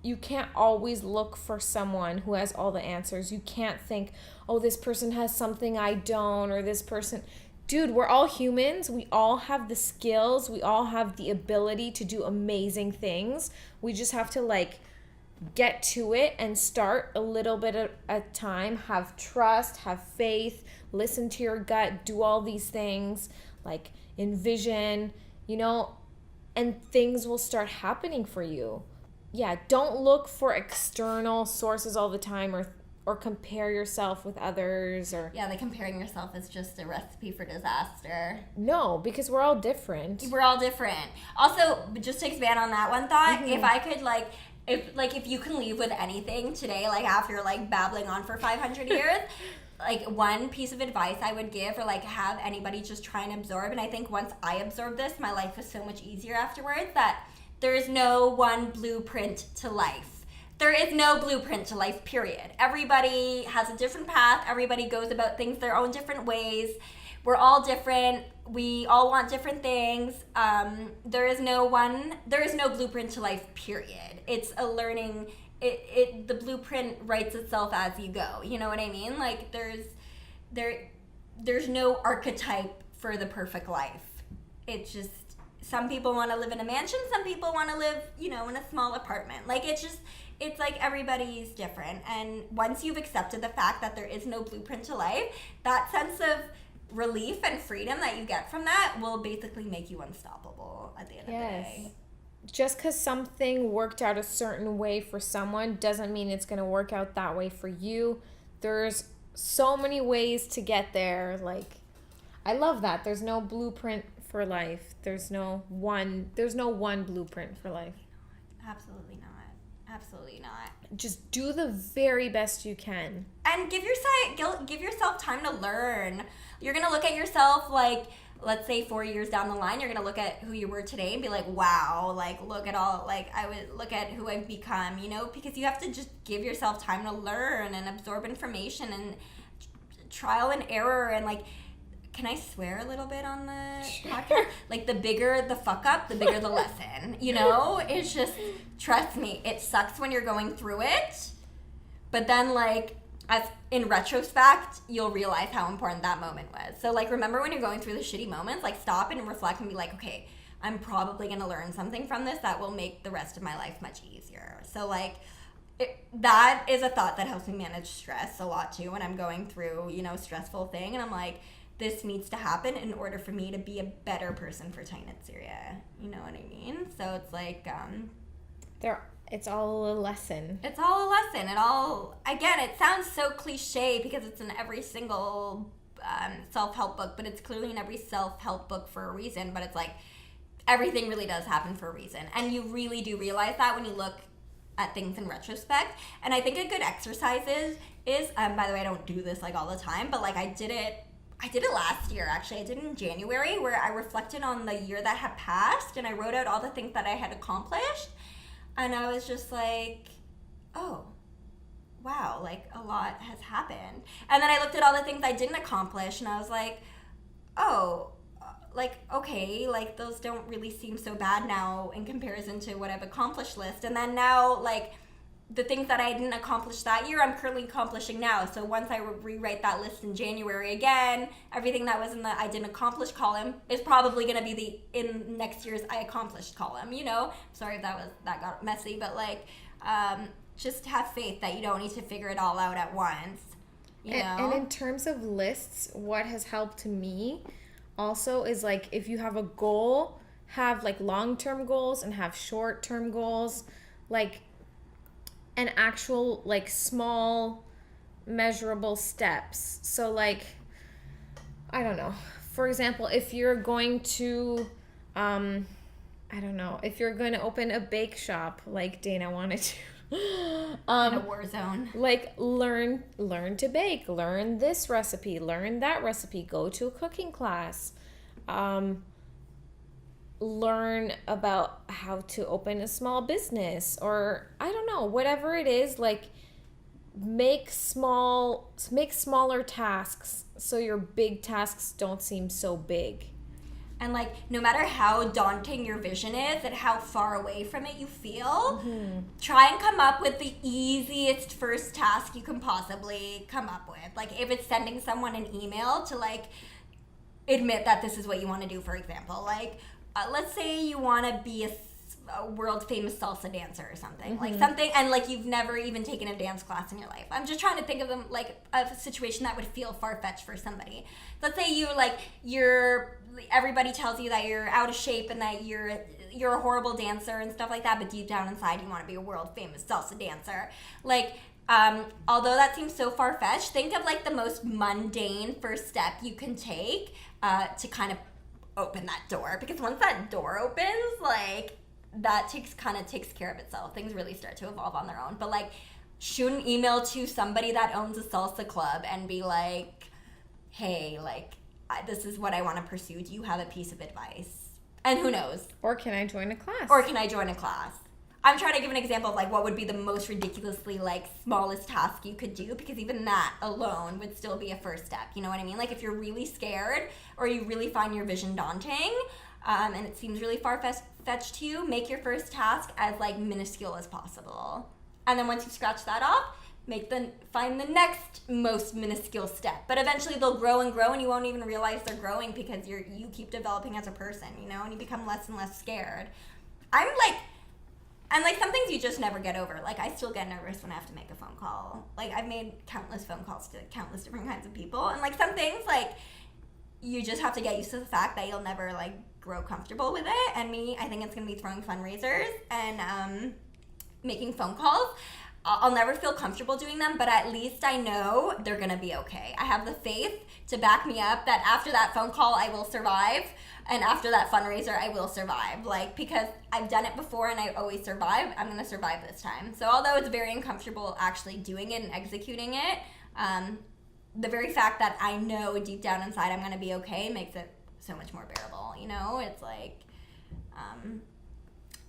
you can't always look for someone who has all the answers. You can't think, oh, this person has something I don't, or this person. Dude, we're all humans. We all have the skills. We all have the ability to do amazing things. We just have to like get to it and start a little bit at a time. Have trust, have faith, listen to your gut, do all these things, like envision, and things will start happening for you. Yeah, don't look for external sources all the time, or compare yourself with others, or... Yeah, like comparing yourself is just a recipe for disaster. No, because we're all different. We're all different. Also, just to expand on that one thought, if I could, if you can leave with anything today, like after like babbling on for 500 years, like one piece of advice I would give, or like have anybody just try and absorb, and I think once I absorb this, my life was so much easier afterwards, that there is no one blueprint to life. There is no blueprint to life, period. Everybody has a different path. Everybody goes about things their own different ways. We're all different. We all want different things. There is no blueprint to life, period. It's a learning, the blueprint writes itself as you go. You know what I mean? Like, there's no archetype for the perfect life. It's just, some people want to live in a mansion. Some people want to live, in a small apartment. Like, it's like everybody's different. And once you've accepted the fact that there is no blueprint to life, that sense of relief and freedom that you get from that will basically make you unstoppable at the end of the day. Just because something worked out a certain way for someone doesn't mean it's going to work out that way for you. there's so many ways to get there. Like, I love that. There's no blueprint for life. There's no one blueprint for life. Absolutely not. Absolutely not. Just do the very best you can. And give yourself time to learn. You're going to look at yourself like, let's say 4 years down the line, you're going to look at who you were today and be like, wow, like, look at all, like, I would look at who I've become, you know, because you have to just give yourself time to learn and absorb information and trial and error. And like, can I swear a little bit on the podcast? Like, the bigger the fuck up, the bigger the lesson, you know? It's just, trust me, it sucks when you're going through it, but then, like, as in retrospect, you'll realize how important that moment was. So, like, remember when you're going through the shitty moments, like, stop and reflect and be like, okay, I'm probably going to learn something from this that will make the rest of my life much easier. So, like, that is a thought that helps me manage stress a lot, too, when I'm going through, you know, a stressful thing, and I'm like, this needs to happen in order for me to be a better person for Tight Knit Syria. You know what I mean? So it's like, it's all a lesson. It's all a lesson. Again, it sounds so cliche because it's in every single self-help book, but it's clearly in every self-help book for a reason. But it's like, everything really does happen for a reason. And you really do realize that when you look at things in retrospect. And I think a good exercise is by the way, I don't do this like all the time, but like I did it last year, actually. I did it in January, where I reflected on the year that had passed, and I wrote out all the things that I had accomplished. And I was just like, oh, wow, like, a lot has happened. And then I looked at all the things I didn't accomplish, and I was like, oh, like, okay, like, those don't really seem so bad now in comparison to what I've accomplished list. And then now, like, the things that I didn't accomplish that year, I'm currently accomplishing now. So once I rewrite that list in January again, everything that was in the I didn't accomplish column is probably going to be in next year's I accomplished column, you know? Sorry if that got messy, but like, just have faith that you don't need to figure it all out at once, you know? And in terms of lists, what has helped me also is like, if you have a goal, have like long-term goals and have short-term goals, like, and actual, like, small measurable steps. So, like, I don't know, for example, if you're going to if you're going to open a bake shop like Dana wanted to, in a war zone, like, learn to bake, learn this recipe, learn that recipe, go to a cooking class, learn about how to open a small business, or I don't know, whatever it is, like, make smaller tasks so your big tasks don't seem so big. And like, no matter how daunting your vision is and how far away from it you feel, try and come up with the easiest first task you can possibly come up with. Like, if it's sending someone an email to, like, admit that this is what you want to do, for example, like, let's say you want to be a world famous salsa dancer or something, like something, and like you've never even taken a dance class in your life. I'm just trying to think of them like a situation that would feel far-fetched for somebody. Let's say everybody tells you that you're out of shape and that you're a horrible dancer and stuff like that, but deep down inside you want to be a world famous salsa dancer. Like, although that seems so far-fetched, think of like the most mundane first step you can take to kind of open that door, because once that door opens, like, that takes care of itself. Things really start to evolve on their own. But like, shoot an email to somebody that owns a salsa club and be like, hey, like, this is what I want to pursue. Do you have a piece of advice? And who knows? Or can I join a class? I'm trying to give an example of like what would be the most ridiculously like smallest task you could do, because even that alone would still be a first step. You know what I mean? Like, if you're really scared or you really find your vision daunting, and it seems really far-fetched to you, make your first task as like minuscule as possible. And then once you scratch that off, find the next most minuscule step. But eventually they'll grow and grow, and you won't even realize they're growing because you keep developing as a person, you know, and you become less and less scared. And like, some things you just never get over. Like, I still get nervous when I have to make a phone call. Like, I've made countless phone calls to countless different kinds of people, and like, some things, like, you just have to get used to the fact that you'll never like grow comfortable with it. And I think it's gonna be throwing fundraisers and making phone calls. I'll never feel comfortable doing them, but at least I know they're gonna be okay. I have the faith to back me up that after that phone call, I will survive. And after that fundraiser, I will survive. Like, because I've done it before and I always survive, I'm gonna survive this time. So although it's very uncomfortable actually doing it and executing it, the very fact that I know deep down inside I'm gonna be okay makes it so much more bearable, you know? It's like,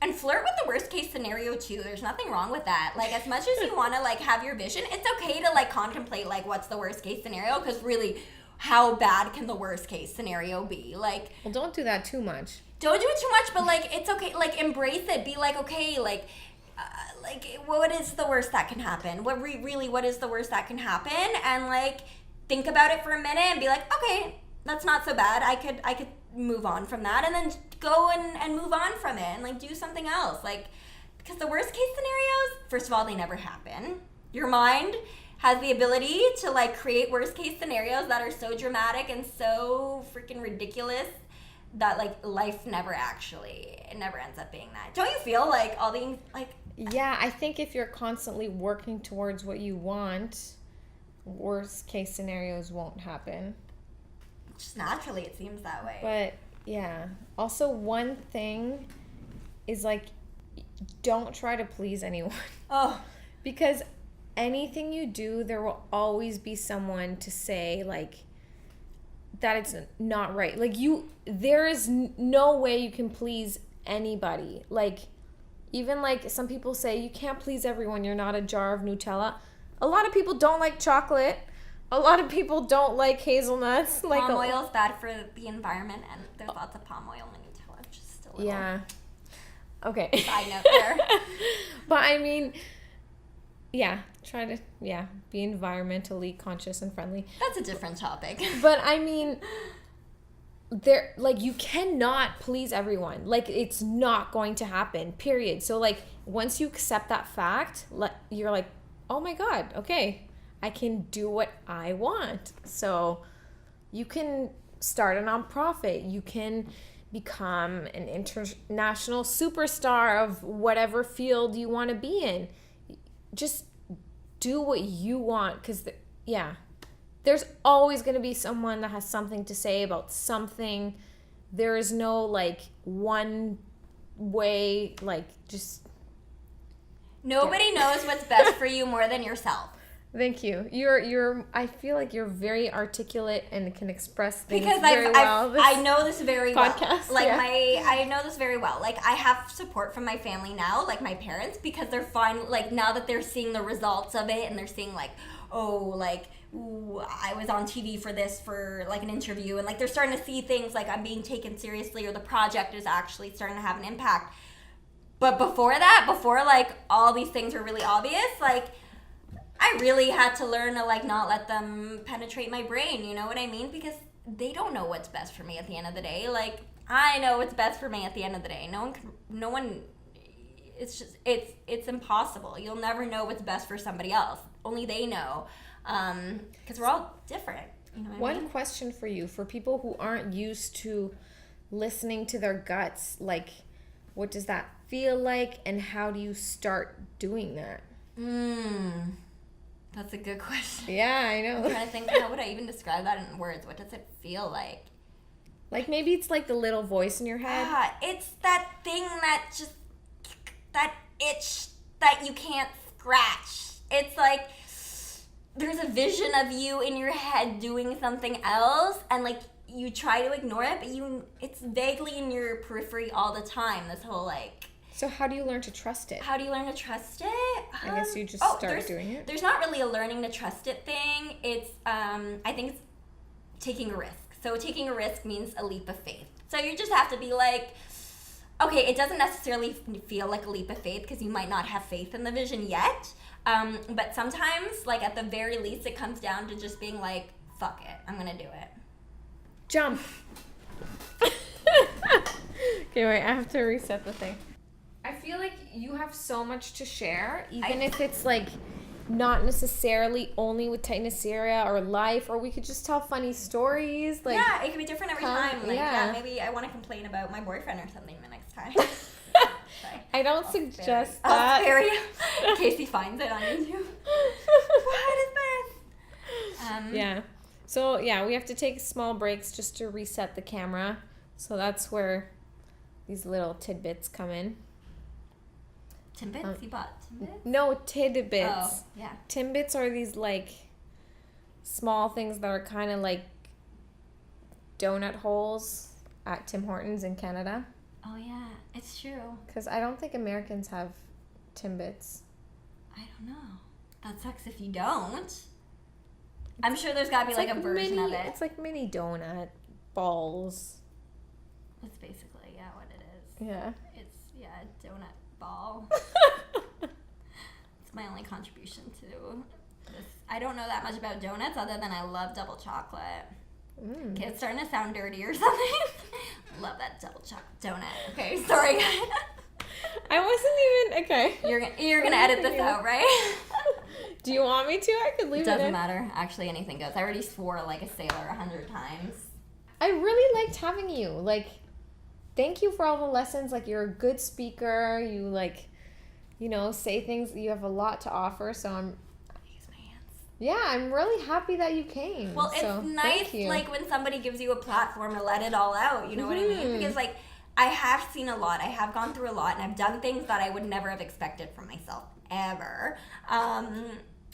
and flirt with the worst case scenario too. There's nothing wrong with that. Like, as much as you want to like have your vision, it's okay to like contemplate like what's the worst case scenario, because really, how bad can the worst case scenario be? Like, well, don't do that too much. Don't do it too much, but like it's okay. Like, embrace it. Be like, okay, like what is the worst that can happen? What is the worst that can happen? And like think about it for a minute and be like, okay, that's not so bad. I could move on from that, and then go and move on from it and like do something else. Like, because the worst case scenarios, first of all, they never happen. Your mind has the ability to like create worst case scenarios that are so dramatic and so freaking ridiculous that like life never ends up being that. Don't you feel like all the like? Yeah, I think if you're constantly working towards what you want, worst case scenarios won't happen. Just naturally, it seems that way. But yeah, also one thing is like, don't try to please anyone. Oh, because anything you do, there will always be someone to say like that it's not right. Like, there is no way you can please anybody. Like, even like some people say you can't please everyone, you're not a jar of Nutella. A lot of people don't like chocolate. A lot of people don't like hazelnuts. Palm oil is bad for the environment, and there's lots of palm oil in Nutella. Just a little. Yeah. Okay. Side note there. But I mean, yeah, try to be environmentally conscious and friendly. That's a different topic. But I mean, you cannot please everyone. Like, it's not going to happen. Period. So like, once you accept that fact, you're like, oh my God, okay, I can do what I want. So you can start a nonprofit. You can become an international superstar of whatever field you want to be in. Just do what you want, because there's always going to be someone that has something to say about something. There is no like one way, like, just nobody knows what's best for you more than yourself. Thank you. You're. I feel like you're very articulate and can express things because very well. I know this very podcast, well. Like I know this very well. Like, I have support from my family now, like my parents, because they're fine. Like, now that they're seeing the results of it, and they're seeing like, oh, like, ooh, I was on TV for like an interview, and like they're starting to see things like I'm being taken seriously, or the project is actually starting to have an impact. But before like all these things were really obvious, like, I really had to learn to like not let them penetrate my brain, you know what I mean? Because they don't know what's best for me at the end of the day. Like, I know what's best for me at the end of the day. No one, it's impossible. You'll never know what's best for somebody else. Only they know. Because we're all different. You know what I mean? One question for you, for people who aren't used to listening to their guts, like, what does that feel like, and how do you start doing that? That's a good question. Yeah, I know. I'm trying to think, how would I even describe that in words? What does it feel like? Like, maybe it's like the little voice in your head. It's that thing that itch that you can't scratch. It's like there's a vision of you in your head doing something else, and like you try to ignore it, but it's vaguely in your periphery all the time. This whole like. So how do you learn to trust it? How do you learn to trust it? I guess you just start doing it. There's not really a learning to trust it thing. It's I think it's taking a risk. So taking a risk means a leap of faith. So you just have to be like, okay, it doesn't necessarily feel like a leap of faith because you might not have faith in the vision yet. But sometimes, like, at the very least, it comes down to just being like, fuck it, I'm gonna do it. Jump. Okay, wait, I have to reset the thing. I feel like you have so much to share, even if it's like not necessarily only with Tight Knit Syria or life, or we could just tell funny stories. Like, yeah, it could be different every time. Like, maybe I want to complain about my boyfriend or something the next time. I don't suggest that. I'll spare you in case he finds it on YouTube. What is this? Yeah. So, yeah, we have to take small breaks just to reset the camera. So that's where these little tidbits come in. Timbits? You bought Timbits? No, tidbits. Oh, yeah. Timbits are these, like, small things that are kind of like donut holes at Tim Hortons in Canada. Oh, yeah. It's true. Because I don't think Americans have Timbits. I don't know. That sucks if you don't. I'm sure there's got to be, like, a version of it. It's like mini donut balls. That's basically, yeah, what it is. Yeah. It's, yeah, a donut ball. It's my only contribution to this. I don't know that much about donuts other than I love double chocolate. Okay, it's starting to sound dirty or something. Love that double chocolate donut. Okay, sorry. I wasn't even, okay. You're gonna edit this out, right? Do you want me to? I could leave it in. Doesn't matter. Actually, anything goes. I already swore like a sailor 100 times. I really liked having you. Like, thank you for all the lessons. Like, you're a good speaker. You, like, you know, say things. You have a lot to offer. So I'm really happy that you came. Well, it's nice, like, when somebody gives you a platform to let it all out. You know what I mean? Because, like, I have seen a lot. I have gone through a lot. And I've done things that I would never have expected from myself. Ever.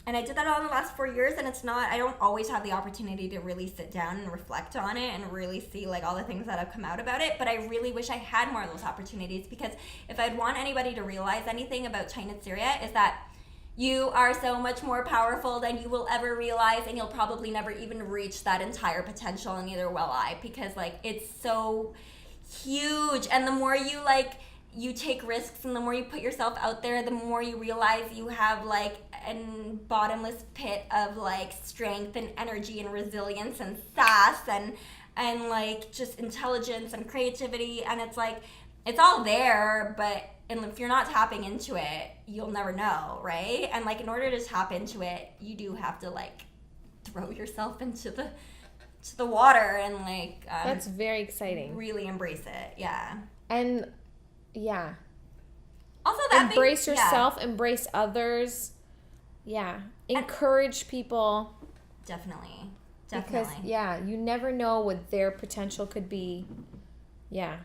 And I did that all in the last 4 years, and it's not, I don't always have the opportunity to really sit down and reflect on it and really see, like, all the things that have come out about it, but I really wish I had more of those opportunities, because if I'd want anybody to realize anything about Tight Knit Syria is that you are so much more powerful than you will ever realize, and you'll probably never even reach that entire potential, and neither will I, because, like, it's so huge, and the more you, like, you take risks and the more you put yourself out there, the more you realize you have, like, a bottomless pit of, like, strength and energy and resilience and sass and like, just intelligence and creativity, and it's like, it's all there, but if you're not tapping into it, you'll never know, right? And, like, in order to tap into it, you do have to, like, throw yourself into the water and, like, that's very exciting. Really embrace it, yeah. And yeah. Also, that embrace yourself, embrace others. Yeah. Encourage people. Definitely. Because, yeah, you never know what their potential could be. Yeah.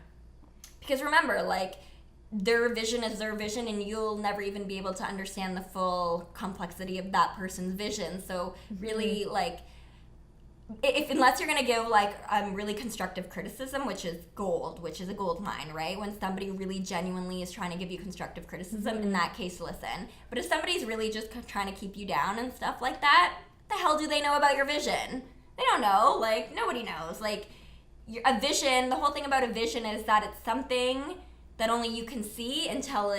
Because remember, like, their vision is their vision, and you'll never even be able to understand the full complexity of that person's vision. So really, like, unless you're going to give, like, really constructive criticism, which is a gold mine, right? When somebody really genuinely is trying to give you constructive criticism, in that case, listen. But if somebody's really just trying to keep you down and stuff like that, the hell do they know about your vision? They don't know. Like, nobody knows. Like, a vision, the whole thing about a vision is that it's something that only you can see until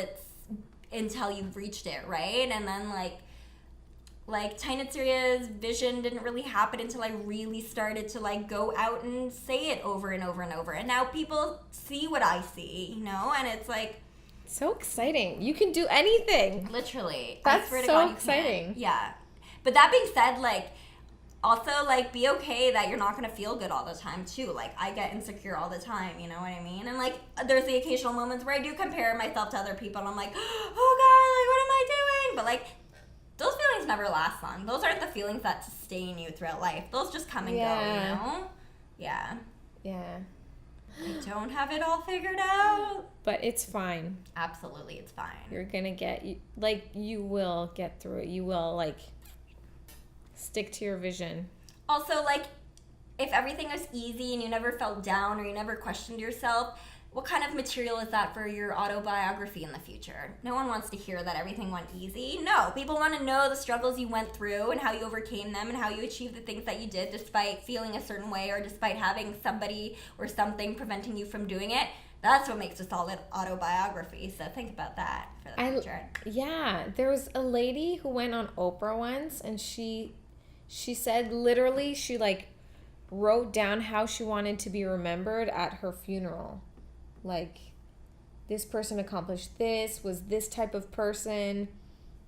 you've reached it, right? And then, like Tight Knit Syria's vision didn't really happen until I really started to, like, go out and say it over and over and over. And now people see what I see, you know? And it's, like, so exciting. You can do anything. Literally. That's so exciting. Yeah. But that being said, like, also, like, be okay that you're not going to feel good all the time, too. Like, I get insecure all the time, you know what I mean? And, like, there's the occasional moments where I do compare myself to other people, and I'm like, oh, God, like, what am I doing? But, like, those feelings never last long. Those aren't the feelings that sustain you throughout life. Those just come and go, you know? Yeah. Yeah. I don't have it all figured out. But it's fine. Absolutely, it's fine. You're going to you will get through it. You will, like, stick to your vision. Also, like, if everything was easy and you never felt down or you never questioned yourself, what kind of material is that for your autobiography in the future? No one wants to hear that everything went easy. No, people want to know the struggles you went through and how you overcame them and how you achieved the things that you did despite feeling a certain way or despite having somebody or something preventing you from doing it. That's what makes a solid autobiography. So think about that for the future. Yeah, there was a lady who went on Oprah once, and she said literally she, like, wrote down how she wanted to be remembered at her funeral. Like, this person accomplished this, was this type of person,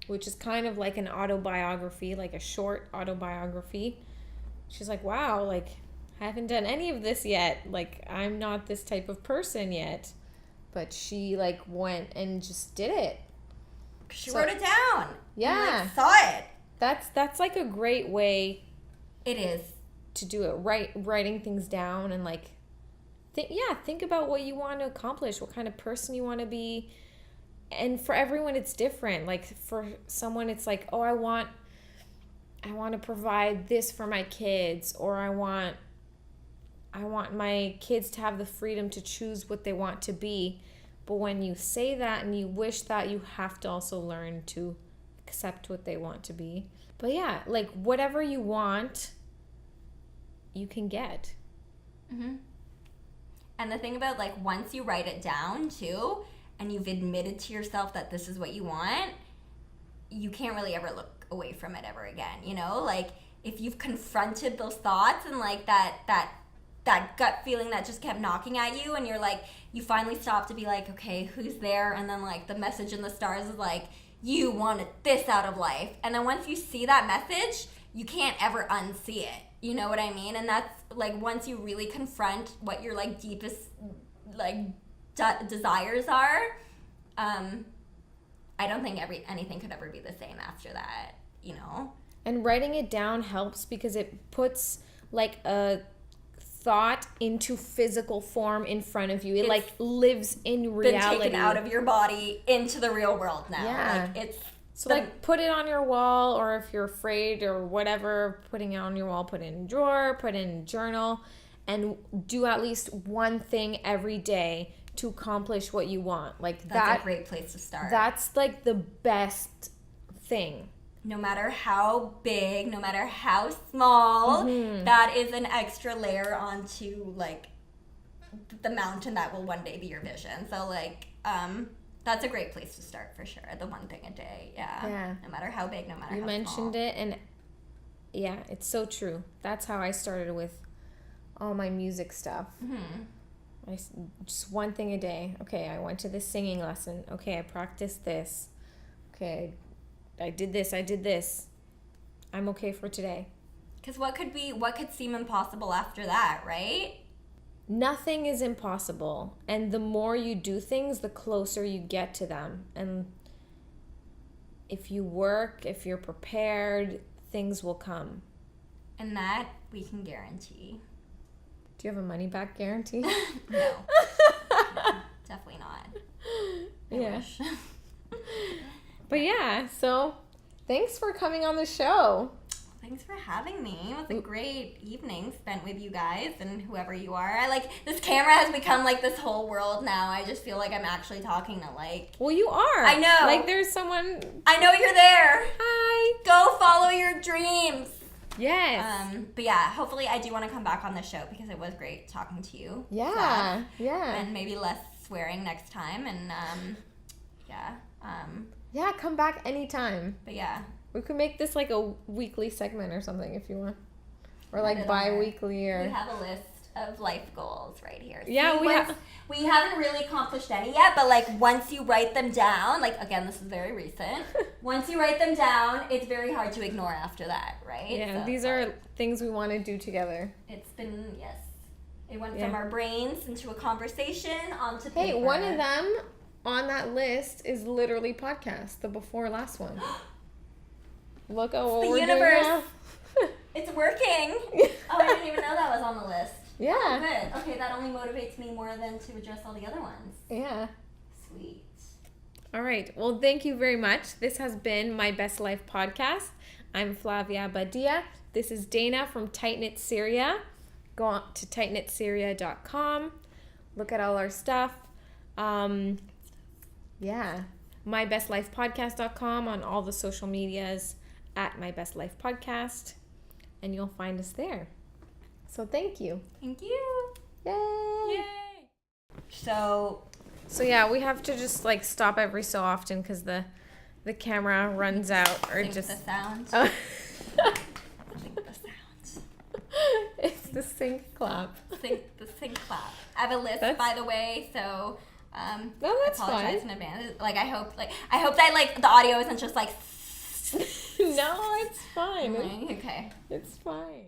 which is kind of like an autobiography, like a short autobiography. She's like, wow, like, I haven't done any of this yet. Like, I'm not this type of person yet. but she like went and just did it. She wrote it down. Yeah. And, like, saw it. That's like a great way. It is. To do it, writing things down and like think about what you want to accomplish, what kind of person you want to be. And for everyone it's different. Like for someone it's like, oh, I want to provide this for my kids, or I want my kids to have the freedom to choose what they want to be. But when you say that and you wish that, you have to also learn to accept what they want to be. But yeah, like whatever you want, you can get. Mm-hmm. And the thing about like once you write it down too, and you've admitted to yourself that this is what you want, you can't really ever look away from it ever again. You know, like if you've confronted those thoughts and like that gut feeling that just kept knocking at you, and you're like, you finally stop to be like, okay, who's there? And then like the message in the stars is like, you wanted this out of life. And then once you see that message, you can't ever unsee it. You know what I mean? And that's like once you really confront what your like deepest like desires are, I don't think anything could ever be the same after that, you know? And writing it down helps because it puts like a thought into physical form in front of you. It like lives in reality. Been taken out of your body into the real world now. Yeah. Like it's so like put it on your wall, or if you're afraid or whatever, putting it on your wall, put it in a drawer, put it in a journal, and do at least one thing every day to accomplish what you want. Like that's a great place to start. That's like the best thing. No matter how big, no matter how small, that is an extra layer onto like the mountain that will one day be your vision. So like that's a great place to start for sure. The one thing a day. Yeah. No matter how big, no matter how small. You mentioned it, and yeah, it's so true. That's how I started with all my music stuff. Just one thing a day. Okay, I went to this singing lesson. Okay, I practiced this. Okay, I did this. I'm okay for today. Because what could seem impossible after that, right? Nothing is impossible. And the more you do things, the closer you get to them. And if you work, if you're prepared, things will come. And that we can guarantee. Do you have a money back guarantee? No. Definitely not. I wish. But yeah, so thanks for coming on the show. Thanks for having me. It was a great evening spent with you guys and whoever you are. I like this camera has become like this whole world now. I just feel like I'm actually talking to like. Well, you are. I know. Like there's someone. I know you're there. Hi. Go follow your dreams. Yes. But yeah, hopefully I do want to come back on the show because it was great talking to you. Yeah. Yeah. And maybe less swearing next time. And yeah. Yeah, come back anytime. But yeah. We could make this like a weekly segment or something if you want. Or like bi-weekly or... We have a list of life goals right here. Yeah, we haven't really accomplished any yet, but like once you write them down, like again, this is very recent. Once you write them down, it's very hard to ignore after that, right? Yeah, so these are things we want to do together. It's been, yes. It went from our brains into a conversation onto paper. Hey, one of them on that list is literally podcast, the before last one. Look at what we're doing now. It's working. Oh, I didn't even know that was on the list. Yeah. Oh, good. Okay, that only motivates me more than to address all the other ones. Yeah. Sweet. All right. Well, thank you very much. This has been My Best Life podcast. I'm Flavia Badia. This is Dana from Tight Knit Syria. Go on to tightknitsyria.com. Look at all our stuff. Yeah. MyBestLifePodcast.com on all the social medias at My Best Life Podcast. And you'll find us there. So thank you. Thank you. Yay. Yay. So yeah, we have to just like stop every so often because the camera runs out or sync just the sound. Oh. Sync the sound. It's the sync clap. The sync clap. I have a list, by the way, so no, that's I apologize fine. in advance. Like I hope that like the audio isn't just like No, it's fine. Okay. It's fine.